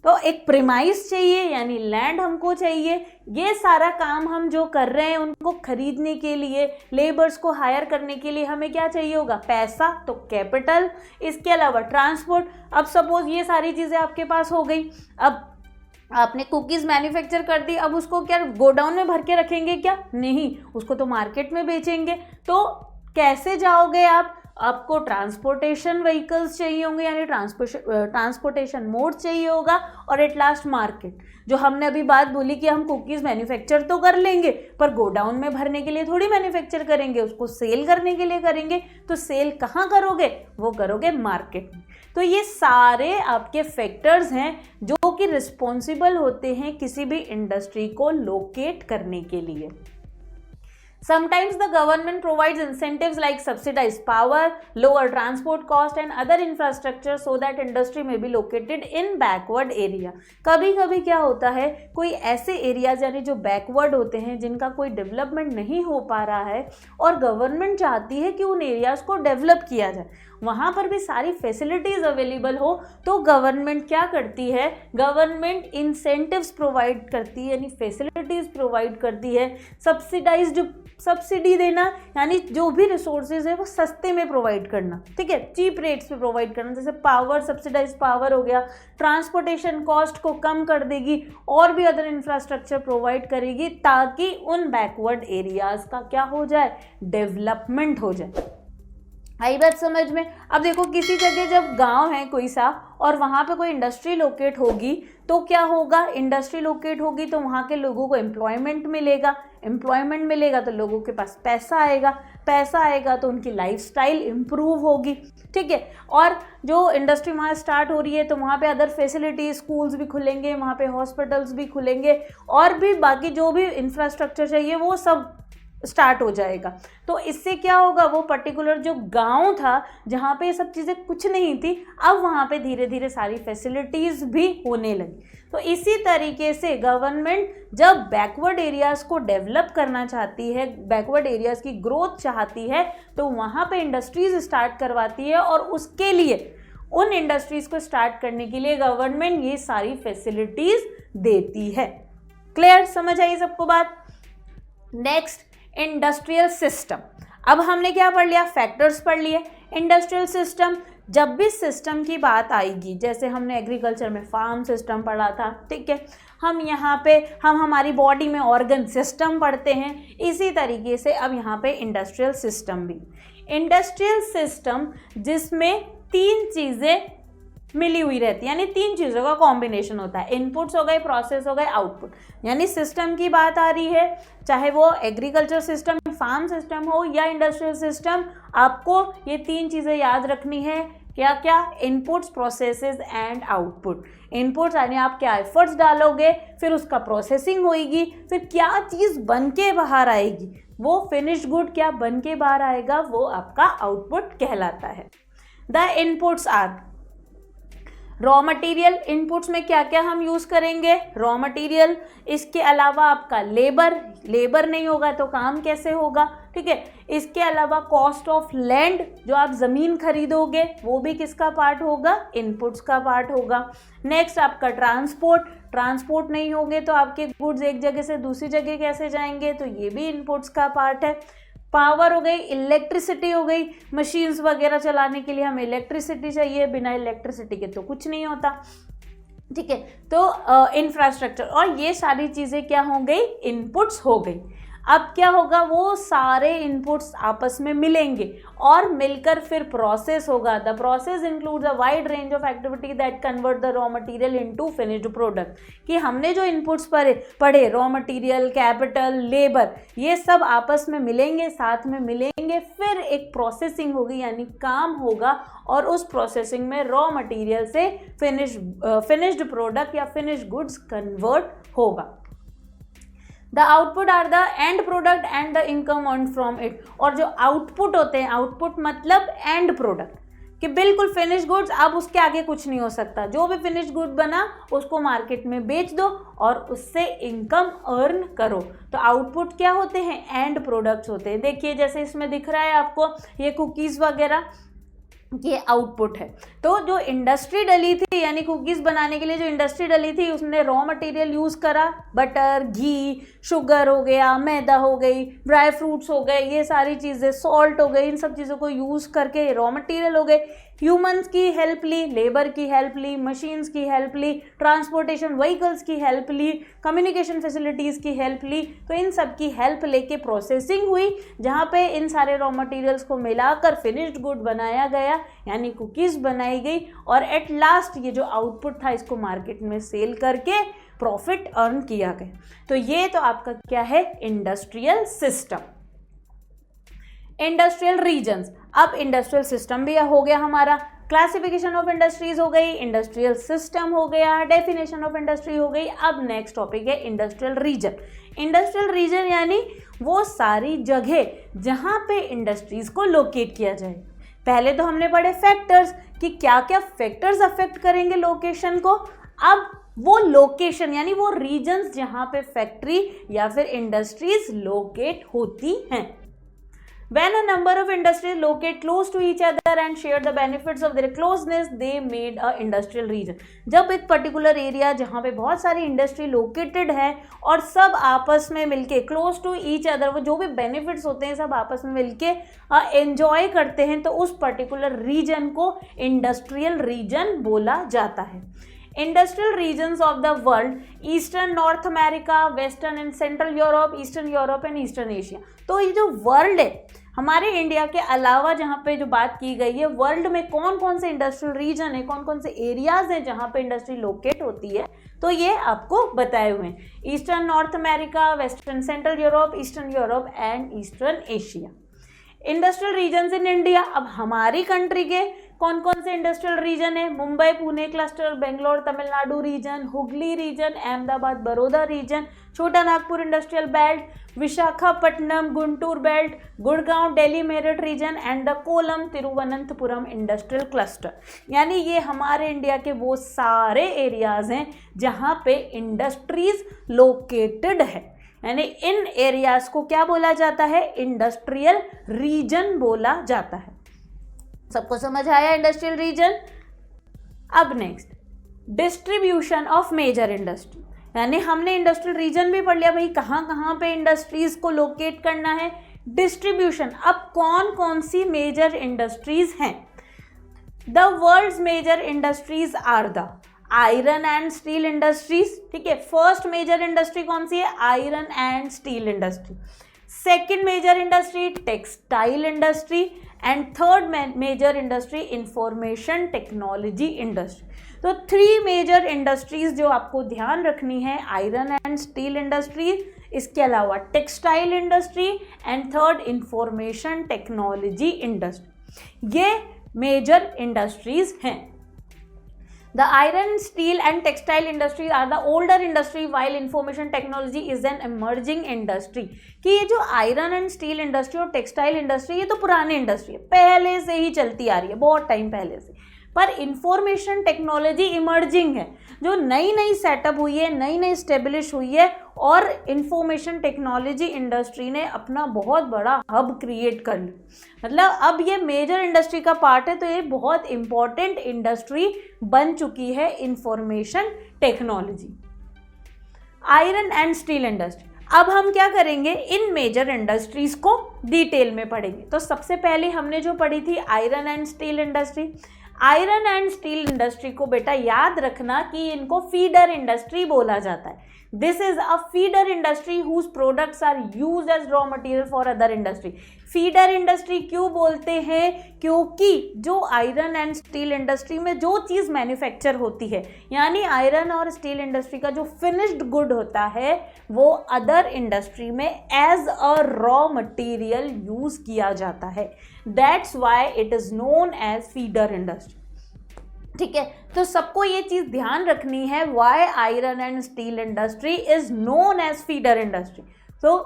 तो एक प्रीमाइस चाहिए, यानी लैंड हमको चाहिए। ये सारा काम हम जो कर रहे हैं उनको खरीदने के लिए, लेबर्स को हायर करने के लिए हमें क्या चाहिए होगा, पैसा, तो कैपिटल। इसके अलावा ट्रांसपोर्ट। अब सपोज ये सारी चीज़ें आपके पास हो गई, अब आपने कुकीज़ मैन्युफैक्चर कर दी, अब उसको क्या गोडाउन में भर के रखेंगे क्या, नहीं, उसको तो मार्केट में बेचेंगे। तो कैसे जाओगे आप, आपको ट्रांसपोर्टेशन व्हीकल्स चाहिए होंगे, यानी ट्रांसपोर्टेशन मोड चाहिए होगा, और एट लास्ट मार्केट। जो हमने अभी बात बोली कि हम कुकीज़ मैन्युफैक्चर तो कर लेंगे पर गोडाउन में भरने के लिए थोड़ी मैन्युफैक्चर करेंगे, उसको सेल करने के लिए करेंगे, तो सेल कहाँ करोगे, वो करोगे मार्केट में। तो ये सारे आपके फैक्टर्स हैं जो कि रिस्पॉन्सिबल होते हैं किसी भी इंडस्ट्री को लोकेट करने के लिए। Sometimes the government provides incentives like subsidized power, lower transport cost and other infrastructure so that industry may be located in backward area। कभी कभी क्या होता है, कोई ऐसे एरियाज यानी जो बैकवर्ड होते हैं, जिनका कोई डेवलपमेंट नहीं हो पा रहा है और गवर्नमेंट चाहती है कि उन एरियाज़ को डेवलप किया जाए, वहाँ पर भी सारी फैसिलिटीज़ अवेलेबल हो, तो गवर्नमेंट क्या करती है, गवर्नमेंट इंसेंटिव्स प्रोवाइड करती है, यानी फैसिलिटीज़ प्रोवाइड करती है। सब्सिडाइज्ड, सब्सिडी देना यानी जो भी रिसोर्सेज है वो सस्ते में प्रोवाइड करना, ठीक है, चीप रेट्स पे प्रोवाइड करना। जैसे पावर, सब्सिडाइज पावर हो गया, ट्रांसपोर्टेशन कॉस्ट को कम कर देगी, और भी अदर इंफ्रास्ट्रक्चर प्रोवाइड करेगी ताकि उन बैकवर्ड एरियाज़ का क्या हो जाए, डेवलपमेंट हो जाए। आई बात समझ में? अब देखो किसी जगह जब गांव है कोई सा और वहाँ पे कोई इंडस्ट्री लोकेट होगी तो क्या होगा, इंडस्ट्री लोकेट होगी तो वहाँ के लोगों को एम्प्लॉयमेंट मिलेगा, एम्प्लॉयमेंट मिलेगा तो लोगों के पास पैसा आएगा, पैसा आएगा तो उनकी लाइफस्टाइल इम्प्रूव होगी, ठीक है। और जो इंडस्ट्री वहाँ स्टार्ट हो रही है तो वहाँ पे अदर फैसिलिटीज, स्कूल्स भी खुलेंगे, वहाँ पे हॉस्पिटल्स भी खुलेंगे, और भी बाकी जो भी इंफ्रास्ट्रक्चर चाहिए वो सब स्टार्ट हो जाएगा। तो इससे क्या होगा, वो पर्टिकुलर जो गांव था जहाँ पे ये सब चीज़ें कुछ नहीं थी, अब वहाँ पे धीरे धीरे सारी फैसिलिटीज़ भी होने लगी। तो इसी तरीके से गवर्नमेंट जब बैकवर्ड एरियाज़ को डेवलप करना चाहती है, बैकवर्ड एरियाज़ की ग्रोथ चाहती है, तो वहाँ पे इंडस्ट्रीज़ स्टार्ट करवाती है, और उसके लिए उन इंडस्ट्रीज़ को स्टार्ट करने के लिए गवर्नमेंट ये सारी फैसिलिटीज़ देती है। क्लियर, समझ आई सबको बात? Next, industrial system. अब हमने क्या पढ़ लिया, फैक्टर्स पढ़ लिए। इंडस्ट्रियल सिस्टम, जब भी सिस्टम की बात आएगी, जैसे हमने एग्रीकल्चर में फार्म सिस्टम पढ़ा था, ठीक है, हम यहाँ पे हमारी बॉडी में ऑर्गन सिस्टम पढ़ते हैं, इसी तरीके से अब यहाँ पे इंडस्ट्रियल सिस्टम भी। इंडस्ट्रियल सिस्टम जिसमें 3 चीज़ें मिली हुई रहती है, यानी 3 चीज़ों का कॉम्बिनेशन होता है। इनपुट्स हो गए, प्रोसेस हो गए, आउटपुट। यानी सिस्टम की बात आ रही है, चाहे वो एग्रीकल्चर सिस्टम, फार्म सिस्टम हो या इंडस्ट्रियल सिस्टम, आपको ये 3 चीज़ें याद रखनी है। क्या क्या? Inputs, processes and output. Inputs यानी आप क्या एफर्ट्स डालोगे, फिर उसका प्रोसेसिंग होएगी, फिर क्या चीज़ बन के बाहर आएगी, वो फिनिश्ड गुड क्या बन के बाहर आएगा, वो आपका आउटपुट कहलाता है। The inputs are raw material. Inputs में क्या क्या हम यूज़ करेंगे? Raw material. इसके अलावा आपका लेबर नहीं होगा तो काम कैसे होगा, ठीक है। इसके अलावा कॉस्ट ऑफ लैंड, जो आप ज़मीन खरीदोगे, वो भी किसका पार्ट होगा? इनपुट्स का पार्ट होगा। नेक्स्ट आपका ट्रांसपोर्ट नहीं होंगे तो आपके गुड्स एक जगह से दूसरी जगह कैसे जाएंगे, तो ये भी इनपुट्स का पार्ट है। पावर हो गई, इलेक्ट्रिसिटी हो गई, मशीन्स वगैरह चलाने के लिए हमें इलेक्ट्रिसिटी चाहिए, बिना इलेक्ट्रिसिटी के तो कुछ नहीं होता, ठीक है। तो इंफ्रास्ट्रक्चर, और ये सारी चीज़ें क्या हो गई? इनपुट्स हो गई। अब क्या होगा, वो सारे इनपुट्स आपस में मिलेंगे और मिलकर फिर प्रोसेस होगा। The process includes a wide range of activity that convert the raw material into finished product. कि हमने जो इनपुट्स पढ़े रॉ मटेरियल, कैपिटल, लेबर, ये सब आपस में मिलेंगे, साथ में मिलेंगे, फिर एक प्रोसेसिंग होगी, यानी काम होगा, और उस प्रोसेसिंग में रॉ मटेरियल से फिनिश्ड प्रोडक्ट या फिनिश्ड गुड्स कन्वर्ट होगा। The output are the end product and the income earned from it. और जो आउटपुट होते हैं, आउटपुट मतलब एंड प्रोडक्ट, कि बिल्कुल फिनिश गुड्स, अब उसके आगे कुछ नहीं हो सकता। जो भी फिनिश गुड बना उसको मार्केट में बेच दो और उससे इनकम अर्न करो। तो आउटपुट क्या होते हैं? एंड प्रोडक्ट्स होते हैं। देखिए जैसे इसमें दिख रहा है आपको, ये कुकीज़ वगैरह, ये आउटपुट है। तो जो इंडस्ट्री डली थी, यानी कुकीज़ बनाने के लिए जो इंडस्ट्री डली थी, उसने रॉ मटेरियल यूज़ करा, बटर, घी, शुगर हो गया, मैदा हो गई, ड्राई फ्रूट्स हो गए, ये सारी चीज़ें, सॉल्ट हो गई, इन सब चीज़ों को यूज़ करके रॉ मटेरियल हो गए। ह्यूमंस की हेल्प ली, लेबर की हेल्प ली, मशीन्स की हेल्प ली, ट्रांसपोर्टेशन व्हीकल्स की हेल्प ली, कम्युनिकेशन फैसिलिटीज़ की हेल्प ली। तो इन सब की हेल्प लेके प्रोसेसिंग हुई, जहाँ पे इन सारे रॉ मटेरियल्स को मिलाकर फिनिश्ड गुड बनाया गया, यानी कुकीज़ बनाई गई, और एट लास्ट ये जो आउटपुट था इसको मार्केट में सेल करके प्रॉफिट अर्न किया गया। तो ये तो आपका क्या है? Industrial system. Industrial regions. अब इंडस्ट्रियल सिस्टम भी हो गया हमारा, क्लासिफिकेशन ऑफ इंडस्ट्रीज हो गई, इंडस्ट्रियल सिस्टम हो गया, डेफिनेशन ऑफ इंडस्ट्री हो गई। अब नेक्स्ट टॉपिक है इंडस्ट्रियल रीजन। इंडस्ट्रियल रीजन यानी वो सारी जगह जहाँ पे इंडस्ट्रीज को लोकेट किया जाए। पहले तो हमने पढ़े फैक्टर्स, कि क्या क्या फैक्टर्स अफेक्ट करेंगे लोकेशन को। अब वो लोकेशन यानी वो रीजन्स जहाँ पे फैक्ट्री या फिर इंडस्ट्रीज लोकेट होती हैं। When a number of industries locate close to each other and share the benefits of their closeness, they made a industrial region. जब एक पर्टिकुलर एरिया जहाँ पे बहुत सारी इंडस्ट्री लोकेटेड है और सब आपस में मिलके क्लोज टू ईच अदर, वो जो भी बेनिफिट्स होते हैं सब आपस में मिलके एंजॉय करते हैं, तो उस पर्टिकुलर रीजन को इंडस्ट्रियल रीजन बोला जाता है। Industrial regions of the world: eastern North America, western and central Europe, eastern Europe and eastern Asia. तो ये जो वर्ल्ड है, हमारे इंडिया के अलावा जहाँ पे जो बात की गई है, वर्ल्ड में कौन कौन से इंडस्ट्रियल रीजन है, कौन कौन से एरियाज हैं जहाँ पे इंडस्ट्री लोकेट होती है, तो ये आपको बताए हुए हैं। Eastern North America, western central Europe, eastern Europe and eastern Asia. Industrial regions in India. अब हमारी कंट्री के कौन कौन से इंडस्ट्रियल रीजन है? Mumbai Pune cluster, Bangalore Tamil Nadu region, Hooghly region, Ahmedabad Baroda region, Chota Nagpur industrial belt, Visakhapatnam Guntur belt, Gurgaon Delhi Meerut region and the Kollam Thiruvananthapuram industrial cluster. यानी ये हमारे इंडिया के वो सारे एरियाज हैं जहाँ पे इंडस्ट्रीज लोकेटेड है। यानी इन एरियाज को क्या बोला जाता है? इंडस्ट्रियल रीजन बोला जाता है। सबको समझ आया इंडस्ट्रियल रीजन? अब next, distribution of major industry. यानी हमने इंडस्ट्रियल रीजन भी पढ़ लिया, भाई कहाँ कहाँ पे इंडस्ट्रीज को लोकेट करना है। डिस्ट्रीब्यूशन, अब कौन कौन सी मेजर इंडस्ट्रीज हैं? The world's major industries are the iron and steel industries. ठीक है, फर्स्ट मेजर इंडस्ट्री कौन सी है? Iron and steel industry. Second major industry textile industry and third major industry information technology industry. तो 3 major industries जो आपको ध्यान रखनी है, आयरन एंड स्टील इंडस्ट्री, इसके अलावा textile industry and third information technology industry. ये मेजर इंडस्ट्रीज हैं। The iron, steel and textile industries are the older industry while information technology is an emerging industry। कि ये जो आयरन एंड स्टील इंडस्ट्री और textile industry ये तो पुरानी industry है, पहले से ही चलती आ रही है, बहुत टाइम पहले से। पर इंफॉर्मेशन टेक्नोलॉजी इमर्जिंग है, जो नई नई सेटअप हुई है, नई नई स्टेब्लिश हुई है और इंफॉर्मेशन टेक्नोलॉजी इंडस्ट्री ने अपना बहुत बड़ा हब क्रिएट कर लिया। मतलब अब ये मेजर इंडस्ट्री का पार्ट है, तो ये बहुत इंपॉर्टेंट इंडस्ट्री बन चुकी है information technology. Iron and steel industry, अब हम क्या करेंगे, इन मेजर इंडस्ट्रीज को डिटेल में पढ़ेंगे। तो सबसे पहले हमने जो पढ़ी थी iron and steel industry. Iron and steel industry को बेटा याद रखना कि इनको फीडर इंडस्ट्री बोला जाता है। This is a feeder industry whose products are used as raw material for other industry. Feeder industry क्यों बोलते हैं? क्योंकि जो आयरन एंड स्टील इंडस्ट्री में जो चीज़ मैन्युफैक्चर होती है, यानी आयरन और स्टील इंडस्ट्री का जो फिनिश्ड गुड होता है वो अदर इंडस्ट्री में as a raw material use किया जाता है। That's why it is known as feeder industry. ठीक है, तो सबको ये चीज़ ध्यान रखनी है, why iron and steel industry is known as feeder industry. तो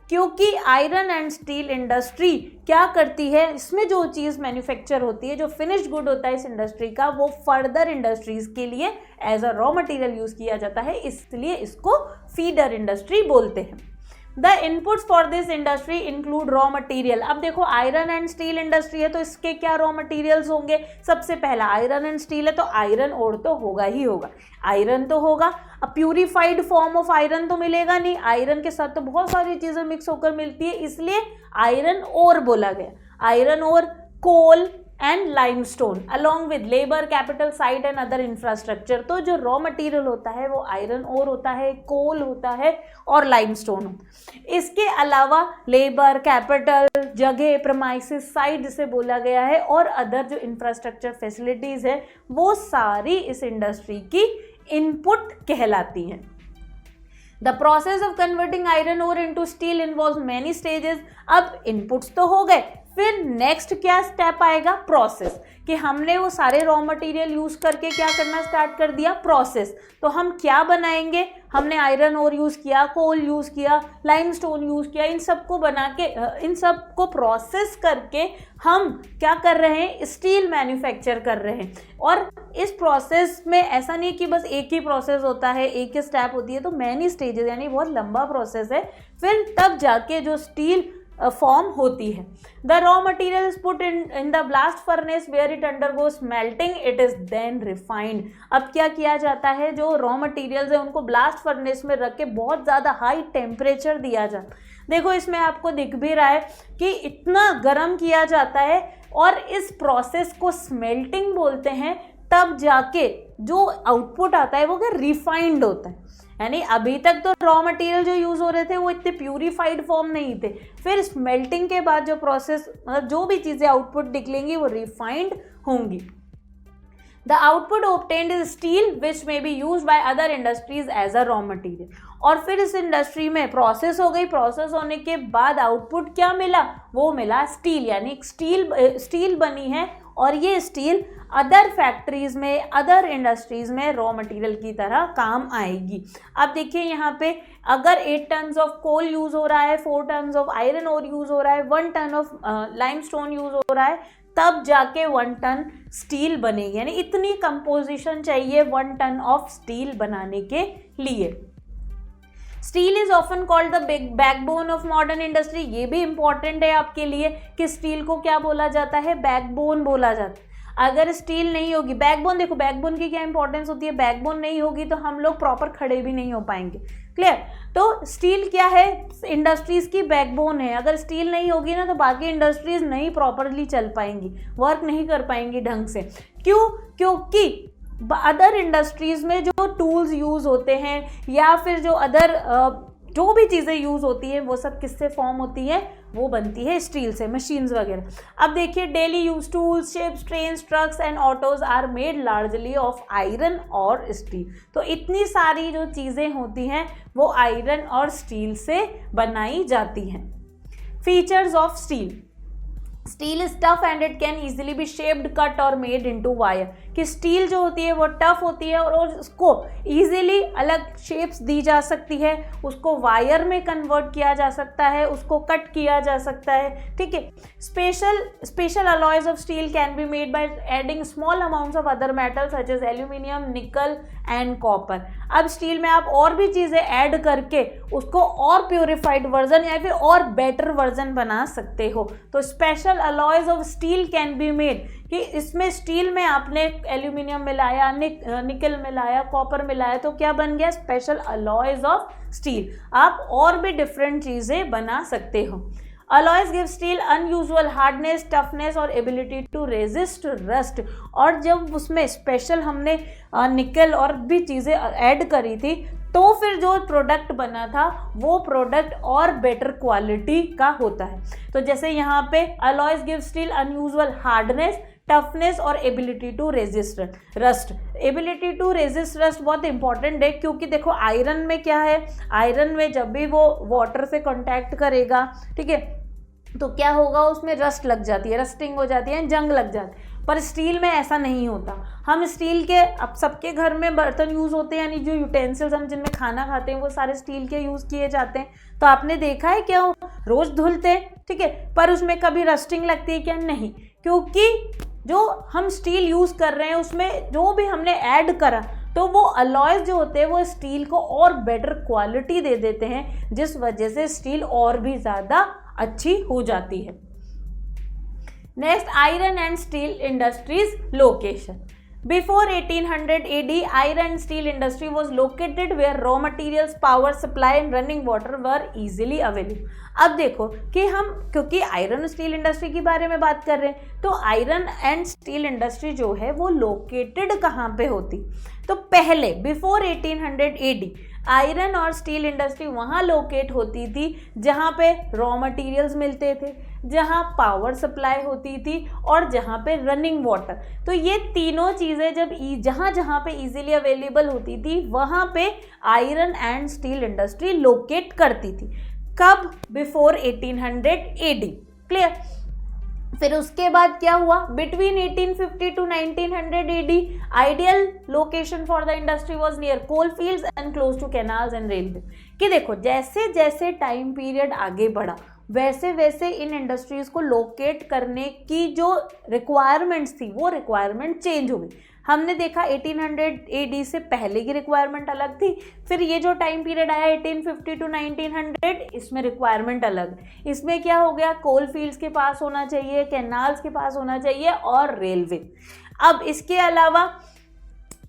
क्योंकि आयरन एंड स्टील इंडस्ट्री क्या करती है, इसमें जो चीज़ मैन्युफैक्चर होती है, जो फिनिश्ड गुड होता है इस इंडस्ट्री का, वो फर्दर इंडस्ट्रीज के लिए as a raw material use किया जाता है, इसलिए इसको फीडर इंडस्ट्री बोलते हैं। The inputs for this industry include raw material. अब देखो आयरन एंड स्टील इंडस्ट्री है तो इसके क्या रॉ मटेरियल्स होंगे? सबसे पहला आयरन एंड स्टील है तो आयरन ओर तो होगा ही होगा, आयरन तो होगा। अब प्यूरिफाइड फॉर्म ऑफ आयरन तो मिलेगा नहीं, आयरन के साथ तो बहुत सारी चीज़ें मिक्स होकर मिलती है, इसलिए आयरन ओर बोला गया। Iron ore, coal and limestone along with labour, capital, site and other infrastructure. तो जो रॉ मटेरियल होता है वो आयरन ओर होता है, कोल होता है और लाइमस्टोन होता है। इसके अलावा लेबर, कैपिटल, जगह, प्रमाइसिस, साइट जिसे बोला गया है, और अदर जो इंफ्रास्ट्रक्चर फैसिलिटीज़ है वो सारी इस इंडस्ट्री की इनपुट कहलाती हैं। The process of converting iron ore into steel involves many stages. अब इनपुट्स तो हो गए, फिर नेक्स्ट क्या स्टेप आएगा? प्रोसेस, कि हमने वो सारे रॉ मटेरियल यूज़ करके क्या करना स्टार्ट कर दिया? प्रोसेस। तो हम क्या बनाएंगे? हमने आयरन ओर यूज़ किया, कोल यूज़ किया, लाइमस्टोन यूज़ किया, इन सबको बना के, इन सबको प्रोसेस करके हम क्या कर रहे हैं? स्टील मैन्युफैक्चर कर रहे हैं। और इस प्रोसेस में ऐसा नहीं कि बस एक ही प्रोसेस होता है, एक ही स्टेप होती है, तो मैनी स्टेजेस, यानी बहुत लंबा प्रोसेस है, फिर तब जाके जो स्टील फॉर्म होती है। The raw material is put in the blast furnace where it undergo smelting, it is then refined. अब क्या किया जाता है? जो रॉ मटीरियल्स है उनको ब्लास्ट फर्नेस में रख के बहुत ज़्यादा हाई टेम्परेचर दिया जाता है। देखो इसमें आपको दिख भी रहा है कि इतना गर्म किया जाता है, और इस प्रोसेस को स्मेल्टिंग बोलते हैं। तब जाके जो आउटपुट आता है वो क्या? रिफाइंड होता है। यानी अभी तक तो रॉ मटेरियल जो यूज़ हो रहे थे वो इतने प्यूरिफाइड फॉर्म नहीं थे, फिर स्मेल्टिंग के बाद जो प्रोसेस, मतलब जो भी चीज़ें आउटपुट निकलेंगी वो रिफाइंड होंगी। The output obtained is steel which may be use by other industries as a raw material. और फिर इस इंडस्ट्री में प्रोसेस हो गई, प्रोसेस होने के बाद आउटपुट क्या मिला, वो मिला स्टील, यानी स्टील बनी है और ये स्टील अदर फैक्ट्रीज में, अदर इंडस्ट्रीज में रॉ मटेरियल की तरह काम आएगी। अब देखिए यहाँ पे अगर 8 टन ऑफ कोल यूज हो रहा है, 4 ton of iron ore use हो रहा है, 1 टन ऑफ लाइमस्टोन यूज हो रहा है, तब जाके 1 टन स्टील बनेगी, यानी इतनी कंपोजिशन चाहिए 1 टन ऑफ स्टील बनाने के लिए। Steel is often called the big backbone of modern industry. ये भी इंपॉर्टेंट है आपके लिए कि स्टील को क्या बोला जाता है, बैकबोन बोला जाता है। अगर स्टील नहीं होगी, बैकबोन, देखो बैकबोन की क्या इंपॉर्टेंस होती है, बैकबोन नहीं होगी तो हम लोग प्रॉपर खड़े भी नहीं हो पाएंगे, क्लियर। तो स्टील क्या है, इंडस्ट्रीज की बैकबोन है। अगर स्टील नहीं होगी ना तो बाकी इंडस्ट्रीज नहीं प्रॉपरली चल पाएंगी, वर्क नहीं कर पाएंगी ढंग से। क्यों? क्योंकि अदर इंडस्ट्रीज में जो टूल्स यूज होते हैं या फिर जो अदर जो भी चीज़ें यूज़ होती हैं वो सब किससे फॉर्म होती है, वो बनती है स्टील से, मशीन्स वगैरह। अब देखिए daily use tools, ships, trains, trucks and autos are made largely of iron और स्टील। तो इतनी सारी जो चीज़ें होती हैं वो आयरन और स्टील से बनाई जाती हैं। Features of steel, steel is tough and it can easily B shaped, cut और मेड इनटू वायर। कि स्टील जो होती है वो टफ होती है और उसको इजीली अलग शेप्स दी जा सकती है, उसको वायर में कन्वर्ट किया जा सकता है, उसको कट किया जा सकता है, ठीक है। Special alloys of steel can be made by adding small amounts of other metals such as aluminium, nickel and copper. अब स्टील में आप और भी चीज़ें ऐड करके उसको और प्योरीफाइड वर्जन या फिर और बेटर वर्जन बना सकते हो। तो special alloys of steel can be made, कि इसमें स्टील में आपने एल्यूमिनियम मिलाया, निकल मिलाया, कॉपर मिलाया, तो क्या बन गया, स्पेशल अलॉयज ऑफ स्टील। आप और भी डिफरेंट चीज़ें बना सकते हो। Alloys give steel unusual hardness, toughness और एबिलिटी टू रेजिस्ट रस्ट। और जब उसमें स्पेशल हमने निकल और भी चीज़ें ऐड करी थी तो फिर जो प्रोडक्ट बना था वो प्रोडक्ट और बेटर क्वालिटी का होता है। तो जैसे यहाँ पे alloys give steel unusual hardness, toughness और ability to resist rust. Ability to resist rust बहुत इंपॉर्टेंट है, क्योंकि देखो आयरन में क्या है, आयरन में जब भी वो वाटर से कांटेक्ट करेगा, ठीक है, तो क्या होगा, उसमें रस्ट लग जाती है, रस्टिंग हो जाती है, जंग लग जाती है। पर स्टील में ऐसा नहीं होता। हम स्टील के, अब सबके घर में बर्तन यूज़ होते हैं, यानी जो यूटेंसिल्स हम जिनमें खाना खाते हैं वो सारे स्टील के यूज़ किए जाते हैं। तो आपने देखा है क्या, वो रोज़ धुलते हैं, ठीक है, पर उसमें कभी रस्टिंग लगती है क्या, नहीं, क्योंकि जो हम स्टील यूज़ कर रहे हैं उसमें जो भी हमने ऐड करा तो वो अलॉयज जो होते हैं वो स्टील को और बेटर क्वालिटी दे देते हैं, जिस वजह से स्टील और भी ज़्यादा अच्छी हो जाती है। Next, iron and steel industries location. Before 1800 AD, iron and steel industry was located where raw materials, power supply and running water were easily available. अब देखो कि हम, क्योंकि आयरन स्टील इंडस्ट्री के बारे में बात कर रहे हैं, तो आयरन एंड स्टील इंडस्ट्री जो है वो लोकेटेड कहाँ पे होती, तो पहले बिफोर 1800 AD आयरन और स्टील इंडस्ट्री वहाँ लोकेट होती थी जहाँ पे रॉ मटेरियल्स मिलते थे, जहाँ पावर सप्लाई होती थी और जहाँ पे रनिंग वाटर। तो ये तीनों चीज़ें जब जहाँ पे इजीली अवेलेबल होती थी वहाँ पे iron and steel industry locate करती थी। कब? Before 1800 AD, clear. फिर उसके बाद क्या हुआ, between 1850 to 1900 AD ideal location for the industry was near coal fields and close to canals and railway. कि देखो जैसे जैसे टाइम पीरियड आगे बढ़ा वैसे वैसे इन इंडस्ट्रीज को लोकेट करने की जो रिक्वायरमेंट्स थी वो रिक्वायरमेंट चेंज हो गई। हमने देखा 1800 AD से पहले की रिक्वायरमेंट अलग थी, फिर ये जो टाइम पीरियड आया 1850 टू 1900 इसमें रिक्वायरमेंट अलग। इसमें क्या हो गया, कोल फील्ड्स के पास होना चाहिए, कैनाल्स के पास होना चाहिए और रेलवे। अब इसके अलावा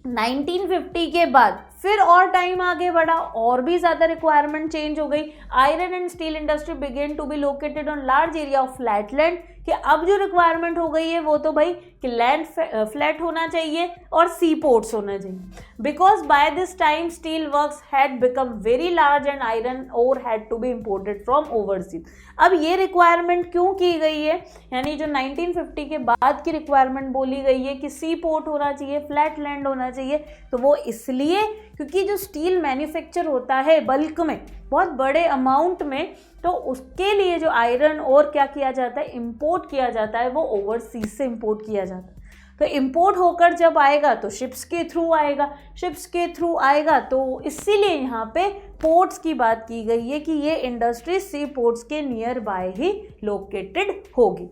1950 के बाद फिर और टाइम आगे बढ़ा और भी ज़्यादा रिक्वायरमेंट चेंज हो गई। Iron and steel industry began to be located on large area of flat land. कि अब जो रिक्वायरमेंट हो गई है वो तो भाई कि लैंड फ्लैट होना चाहिए और सी पोर्ट्स होना चाहिए। because by this time steel works had become very large and iron ore had to be imported from overseas. अब ये रिक्वायरमेंट क्यों की गई है, यानी जो 1950 के बाद की रिक्वायरमेंट बोली गई है कि सी पोर्ट होना चाहिए, फ्लैट लैंड होना चाहिए, तो वो इसलिए क्योंकि जो स्टील मैन्युफैक्चर होता है बल्क में, बहुत बड़े अमाउंट में, तो उसके लिए जो आयरन और क्या किया जाता है, इंपोर्ट किया जाता है, वो ओवरसीज से इंपोर्ट किया जाता है। तो इंपोर्ट होकर जब आएगा तो शिप्स के थ्रू आएगा, शिप्स के थ्रू आएगा, तो इसीलिए यहाँ पे पोर्ट्स की बात की गई है कि ये इंडस्ट्री सी पोर्ट्स के नियर बाय ही लोकेटेड होगी।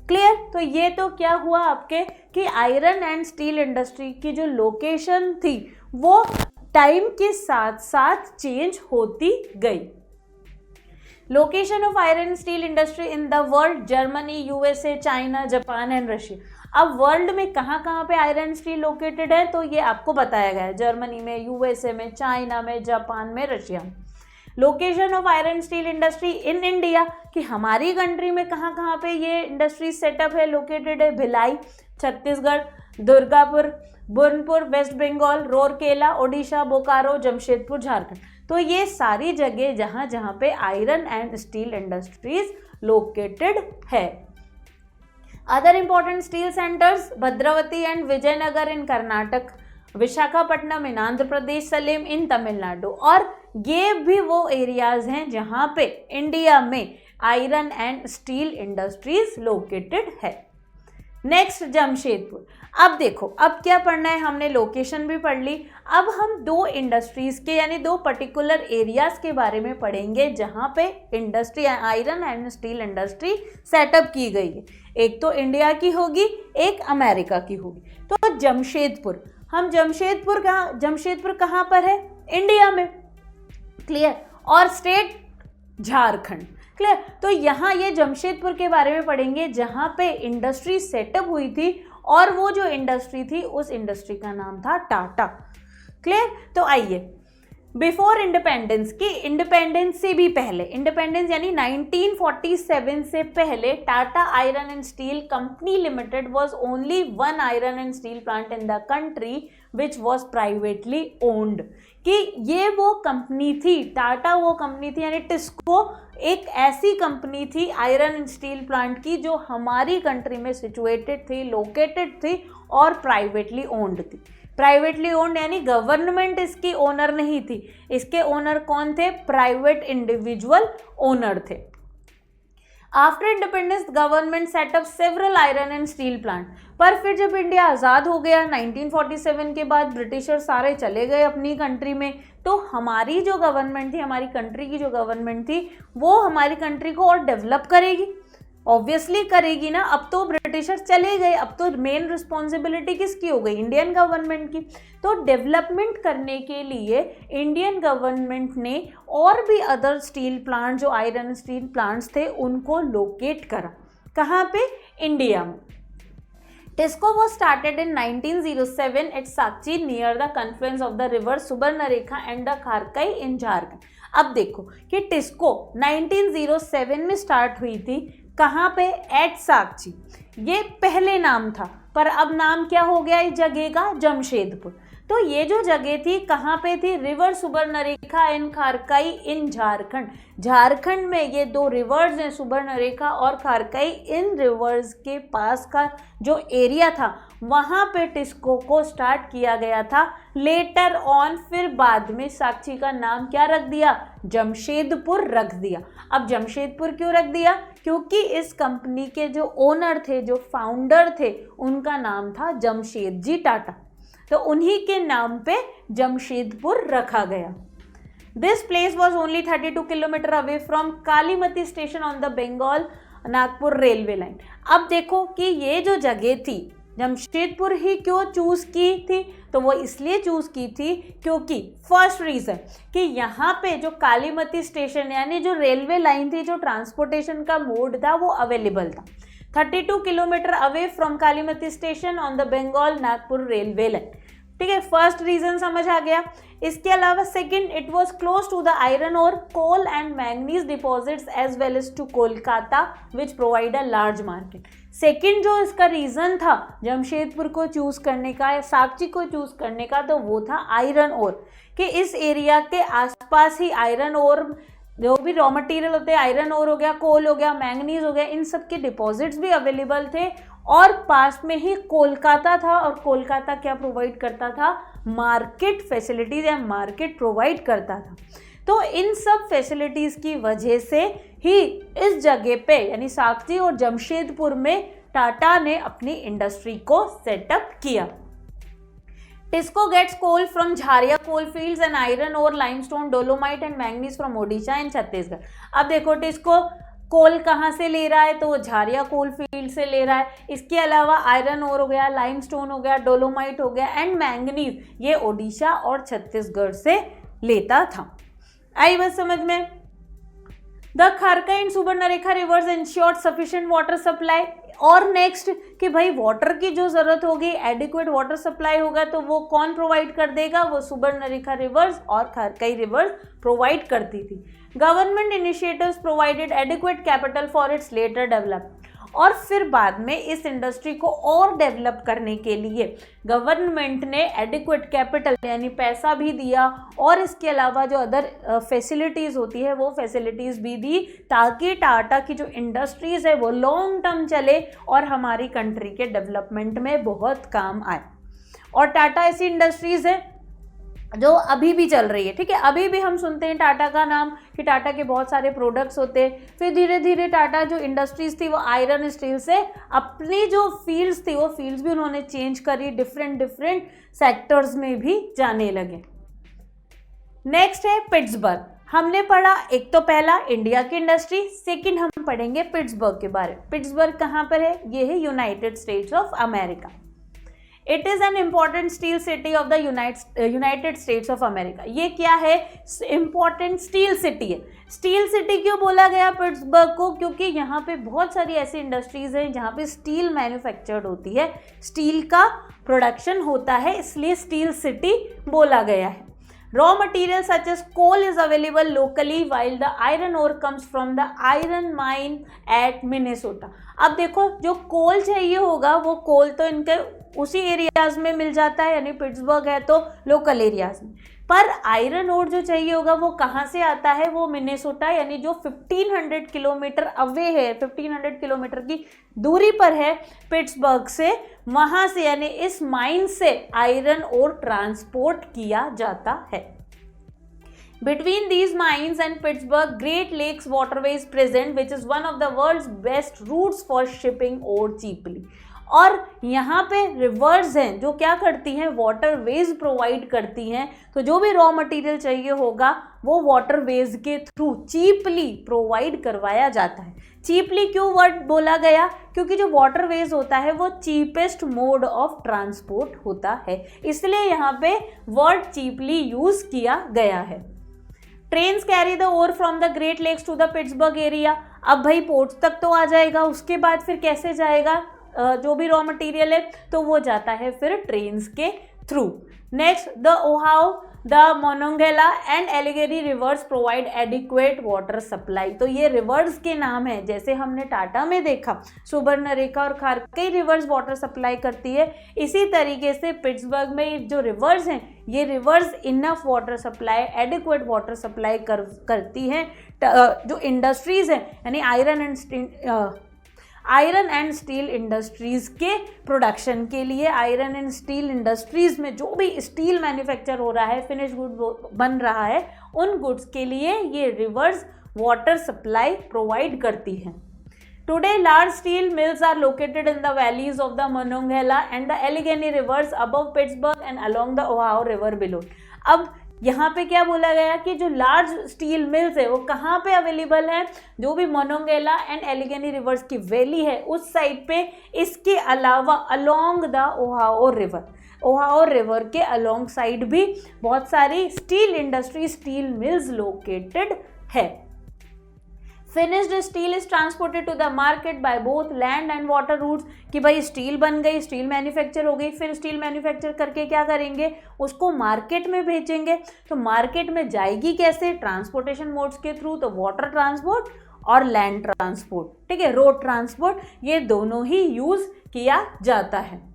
क्लियर? तो ये तो क्या हुआ आपके कि आयरन एंड स्टील इंडस्ट्री की जो लोकेशन थी वो टाइम के साथ साथ चेंज होती गई। Location of iron steel industry in the world, Germany, USA, China, Japan and Russia. अब वर्ल्ड में कहाँ कहाँ पे आयरन स्टील लोकेटेड है, तो ये आपको बताया गया है, जर्मनी में, यूएसए में, चाइना में, जापान में, रशिया में। Location of iron steel industry in India, कि हमारी कंट्री में कहाँ कहाँ पे ये इंडस्ट्री सेटअप है, लोकेटेड है, भिलाई छत्तीसगढ़, दुर्गापुर, बुरनपुर वेस्ट बंगाल, रोरकेला ओडिशा, बोकारो जमशेदपुर झारखंड। तो ये सारी जगह जहाँ जहाँ पे iron and steel industries located है। Other important steel centres, Bhadravati and Vijayanagar in Karnataka, Visakhapatnam in Andhra Pradesh, Salem in Tamil Nadu. और ये भी वो एरियाज हैं जहाँ पे इंडिया में iron and steel industries located है। नेक्स्ट जमशेदपुर। अब देखो, अब क्या पढ़ना है, हमने लोकेशन भी पढ़ ली, अब हम दो इंडस्ट्रीज के यानी दो पर्टिकुलर एरियाज के बारे में पढ़ेंगे जहाँ पे industry iron and steel industry setup की गई है। एक तो इंडिया की होगी, एक अमेरिका की होगी। तो जमशेदपुर, हम जमशेदपुर कहाँ पर है, इंडिया में। क्लियर? और स्टेट झारखंड। क्लियर? तो यहाँ ये जमशेदपुर के बारे में पढ़ेंगे जहाँ पे इंडस्ट्री सेटअप हुई थी, और वो जो इंडस्ट्री थी उस इंडस्ट्री का नाम था टाटा। क्लियर? तो आइए, बिफोर इंडिपेंडेंस, की इंडिपेंडेंस से भी पहले, इंडिपेंडेंस यानी 1947 से पहले, Tata iron and steel company limited was only one iron and steel plant in the country which was privately owned. कि ये वो कंपनी थी, टाटा वो कंपनी थी, यानी टिस्को एक ऐसी कंपनी थी आयरन एंड स्टील प्लांट की जो हमारी कंट्री में सिचुएटेड थी, लोकेटेड थी और प्राइवेटली ओन्ड थी। प्राइवेटली ओन्ड यानी गवर्नमेंट इसकी ओनर नहीं थी, इसके ओनर कौन थे, प्राइवेट इंडिविजुअल ओनर थे। After independence government setup several iron and steel plant. पर फिर जब इंडिया आज़ाद हो गया 1947 के बाद, ब्रिटिशर सारे चले गए अपनी कंट्री में, तो हमारी जो गवर्नमेंट थी, हमारी कंट्री की जो गवर्नमेंट थी, वो हमारी कंट्री को और डेवलप करेगी, ऑब्वियसली करेगी ना। अब तो ब्रिटिशर्स चले गए, अब तो मेन रिस्पॉन्सिबिलिटी किसकी हो गई, इंडियन गवर्नमेंट की। तो डेवलपमेंट करने के लिए इंडियन गवर्नमेंट ने और भी अदर स्टील प्लांट, जो आयरन स्टील प्लांट्स थे, उनको लोकेट करा। कहाँ पे, इंडिया में। TISCO was started in 1907 at Sakchi near the confluence of the river Subarnarekha and the Kharkai in Jharkhand। अब देखो कि टिस्को 1907 में स्टार्ट हुई थी, कहाँ पे, एट साक्षी। ये पहले नाम था, पर अब नाम क्या हो गया इस जगह का, जमशेदपुर। तो ये जो जगह थी कहाँ पे थी, रिवर सुबर्णरेखा इन खारकाई इन झारखंड। झारखंड में ये दो रिवर्स हैं, सुबर्णरेखा और खारकाई। इन रिवर्स के पास का जो एरिया था वहाँ पे टिस्को को स्टार्ट किया गया था। लेटर ऑन, फिर बाद में साक्षी का नाम क्या रख दिया, जमशेदपुर रख दिया। अब जमशेदपुर क्यों रख दिया, क्योंकि इस कंपनी के जो ओनर थे, जो फाउंडर थे, उनका नाम था जमशेद जी टाटा, तो उन्हीं के नाम पे जमशेदपुर रखा गया। This place was only 32 kilometre away from Kalimati station on the Bengal Nagpur railway line. अब देखो कि ये जो जगह थी, जमशेदपुर ही क्यों चूज़ की थी, तो वो इसलिए चूज़ की थी क्योंकि फर्स्ट रीज़न कि यहाँ पे जो कालीमती स्टेशन यानी जो रेलवे लाइन थी, जो ट्रांसपोर्टेशन का मोड था, वो अवेलेबल था। 32 kilometre away from Kalimati station on the Bengal Nagpur railway line. ठीक है, फर्स्ट रीजन समझ आ गया। इसके अलावा second, it was close to the iron और coal and manganese deposits as well as to Kolkata which provide a large market. Second जो इसका रीज़न था जमशेदपुर को चूज़ करने का या साकची को चूज़ करने का, तो वो था आयरन ओर, कि इस एरिया के आसपास ही आयरन ओर जो भी रॉ मटेरियल होते हैं, आयरन ओर हो गया, कोल हो गया, मैंगनीज हो गया, इन सब के डिपॉजिट्स भी अवेलेबल थे और पास में ही कोलकाता था। और कोलकाता क्या प्रोवाइड करता था? मार्केट फैसिलिटीज़ या मार्केट प्रोवाइड करता था। तो इन सब फैसिलिटीज़ की वजह से ही इस जगह पे यानी साकची और जमशेदपुर में टाटा ने अपनी इंडस्ट्री को सेटअप किया। TISCO gets coal from Jharia coal fields and iron और limestone, dolomite and manganese from Odisha and Chhattisgarh. अब देखो टिस्को कोल कहाँ से ले रहा है? तो वो झारिया कोल फील्ड से ले रहा है। इसके अलावा आयरन ओर हो गया, लाइमस्टोन हो गया, डोलोमाइट हो गया एंड मैंगनीज, ये ओडिशा और छत्तीसगढ़ से लेता था। आई बस समझ में? The Kharkai and Subarnarekha rivers ensured sufficient water supply. और नेक्स्ट कि भाई वाटर की जो ज़रूरत होगी, एडिक्वेट वाटर सप्लाई होगा, तो वो कौन प्रोवाइड कर देगा? वो सुबर्णरेखा रिवर्स और खारकाई रिवर्स प्रोवाइड करती थी। Government initiatives provided adequate capital for its later development. और फिर बाद में इस इंडस्ट्री को और डेवलप करने के लिए गवर्नमेंट ने एडिक्वेट कैपिटल यानी पैसा भी दिया और इसके अलावा जो अदर फैसिलिटीज़ होती है वो फैसिलिटीज़ भी दी, ताकि टाटा की जो इंडस्ट्रीज़ है वो लॉन्ग टर्म चले और हमारी कंट्री के डेवलपमेंट में बहुत काम आए। और टाटा ऐसी इंडस्ट्रीज़ है जो अभी भी चल रही है, ठीक है। अभी भी हम सुनते हैं टाटा का नाम कि टाटा के बहुत सारे प्रोडक्ट्स होते हैं। फिर धीरे धीरे टाटा जो इंडस्ट्रीज थी वो आयरन स्टील से अपनी जो फील्ड्स थी वो फील्ड्स भी उन्होंने चेंज करी, डिफरेंट सेक्टर्स में भी जाने लगे। नेक्स्ट है पिट्सबर्ग। हमने पढ़ा एक तो पहला इंडिया की इंडस्ट्री, सेकंड हम पढ़ेंगे पिट्सबर्ग के बारे में। पिट्सबर्ग कहाँ पर है? ये है United states of America. It is an important steel city of the United states of America. ये क्या है? इम्पॉर्टेंट स्टील सिटी है। स्टील सिटी क्यों बोला गया पिट्सबर्ग को? क्योंकि यहाँ पे बहुत सारी ऐसी इंडस्ट्रीज हैं जहाँ पे स्टील मैन्युफैक्चर्ड होती है, स्टील का प्रोडक्शन होता है, इसलिए स्टील सिटी बोला गया है। Raw material such as coal is available locally while the iron ore comes from the iron mine at Minnesota। अब देखो जो कोल चाहिए होगा वो कोल तो इनके उसी एरियाज में मिल जाता है, यानी पिट्सबर्ग है तो लोकल एरियाज में, पर आयरन ओर जो चाहिए होगा वो कहाँ से आता है? वो मिनेसोटा यानी जो 1500 किलोमीटर अवे है, 1500 किलोमीटर की दूरी पर है पिट्सबर्ग से, वहाँ से यानी इस माइन से आयरन ओर ट्रांसपोर्ट किया जाता है। Between these mines and Pittsburgh, Great Lakes waterway is present, which is one of the world's best routes for shipping ore cheaply। और यहाँ पे रिवर्स हैं जो क्या करती हैं? वाटरवेज प्रोवाइड करती हैं। तो जो भी रॉ मटेरियल चाहिए होगा वो वाटरवेज के थ्रू चीपली प्रोवाइड करवाया जाता है। चीपली क्यों वर्ड बोला गया? क्योंकि जो वाटरवेज होता है वो चीपेस्ट मोड ऑफ ट्रांसपोर्ट होता है, इसलिए यहाँ पे वर्ड चीपली यूज किया गया है। Trains carry the ore from the Great Lakes to the Pittsburgh area. अब भाई पोर्ट तक तो आ जाएगा, उसके बाद फिर कैसे जाएगा? जो भी रॉ मटेरियल है तो वो जाता है फिर ट्रेन्स के through. Next, the Ohio, the Monongahela and एलिगेरी rivers provide adequate water supply. तो ये रिवर्स के नाम है, जैसे हमने टाटा में देखा सुबर्णरेखा और खारकई रिवर्स वाटर सप्लाई करती है, इसी तरीके से पिट्सबर्ग में जो रिवर्स हैं ये reverse enough water supply, adequate water supply करती हैं जो इंडस्ट्रीज हैं, यानी आयरन एंड स्टील इंडस्ट्रीज़ के प्रोडक्शन के लिए। आयरन एंड स्टील इंडस्ट्रीज़ में जो भी स्टील मैन्युफैक्चर हो रहा है, फिनिश गुड बन रहा है, उन गुड्स के लिए ये रिवर्स वाटर सप्लाई प्रोवाइड करती हैं। Today large steel mills are located in the valleys of the Monongahela and the Allegheny rivers above Pittsburgh and along the Ohio river below. अब यहाँ पे क्या बोला गया कि जो लार्ज स्टील मिल्स है वो कहाँ पे अवेलेबल है? जो भी मोनोंगेला एंड एलिगेनी रिवर्स की वैली है उस साइड पे, इसके अलावा अलोंग द ओहाओ रिवर के अलोंग साइड भी बहुत सारी steel industry, steel mills located है। Finished steel is transported to the market by both land and water routes. कि भाई स्टील बन गई, स्टील मैन्युफैक्चर हो गई, फिर स्टील मैन्युफैक्चर करके क्या करेंगे? उसको मार्केट में भेजेंगे। तो मार्केट में जाएगी कैसे? ट्रांसपोर्टेशन मोड्स के थ्रू, तो वाटर ट्रांसपोर्ट और लैंड ट्रांसपोर्ट, ठीक है, रोड ट्रांसपोर्ट, ये दोनों ही यूज किया जाता है।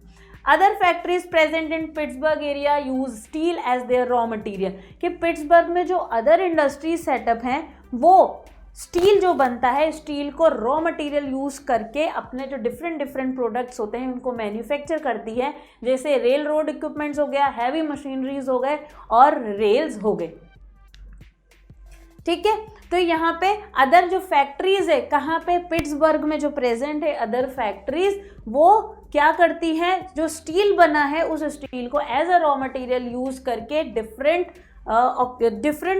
Other factories present in Pittsburgh area use steel as their raw material, कि पिट्सबर्ग में जो अदर इंडस्ट्रीज सेटअप हैं वो स्टील जो बनता है, स्टील को रॉ मटेरियल यूज करके अपने जो डिफरेंट प्रोडक्ट्स होते हैं उनको मैन्युफैक्चर करती है, जैसे रेल रोड इक्विपमेंट्स हो गया, हैवी मशीनरीज हो गए और रेल्स हो गए, ठीक है। तो यहाँ पे अदर जो फैक्ट्रीज है, कहाँ पे, पिट्सबर्ग में जो प्रेजेंट है अदर फैक्ट्रीज, वो क्या करती हैं, जो स्टील बना है उस स्टील को as a raw material use करके डिफरेंट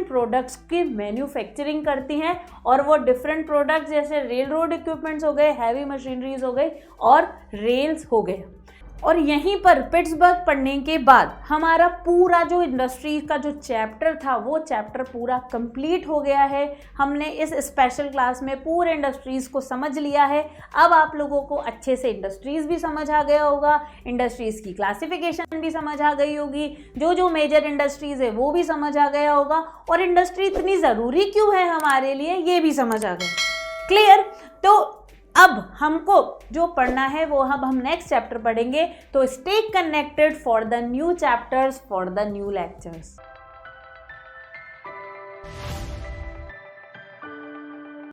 प्रोडक्ट्स की मैन्युफैक्चरिंग करती हैं, और वो डिफरेंट प्रोडक्ट्स जैसे रेल रोड इक्विपमेंट्स हो गए, हैवी मशीनरीज हो गई और रेल्स हो गए। और यहीं पर पिट्सबर्ग पढ़ने के बाद हमारा पूरा जो इंडस्ट्री का जो चैप्टर था वो चैप्टर पूरा कंप्लीट हो गया है। हमने इस स्पेशल क्लास में पूरे इंडस्ट्रीज़ को समझ लिया है। अब आप लोगों को अच्छे से इंडस्ट्रीज़ भी समझ आ गया होगा, इंडस्ट्रीज़ की क्लासिफिकेशन भी समझ आ गई होगी, जो मेजर इंडस्ट्रीज़ है वो भी समझ आ गया होगा, और इंडस्ट्री इतनी ज़रूरी क्यों है हमारे लिए ये भी समझ आ गया। क्लियर? तो अब हमको जो पढ़ना है वो अब हम नेक्स्ट चैप्टर पढ़ेंगे, तो stay connected for the new chapters, for the new lectures.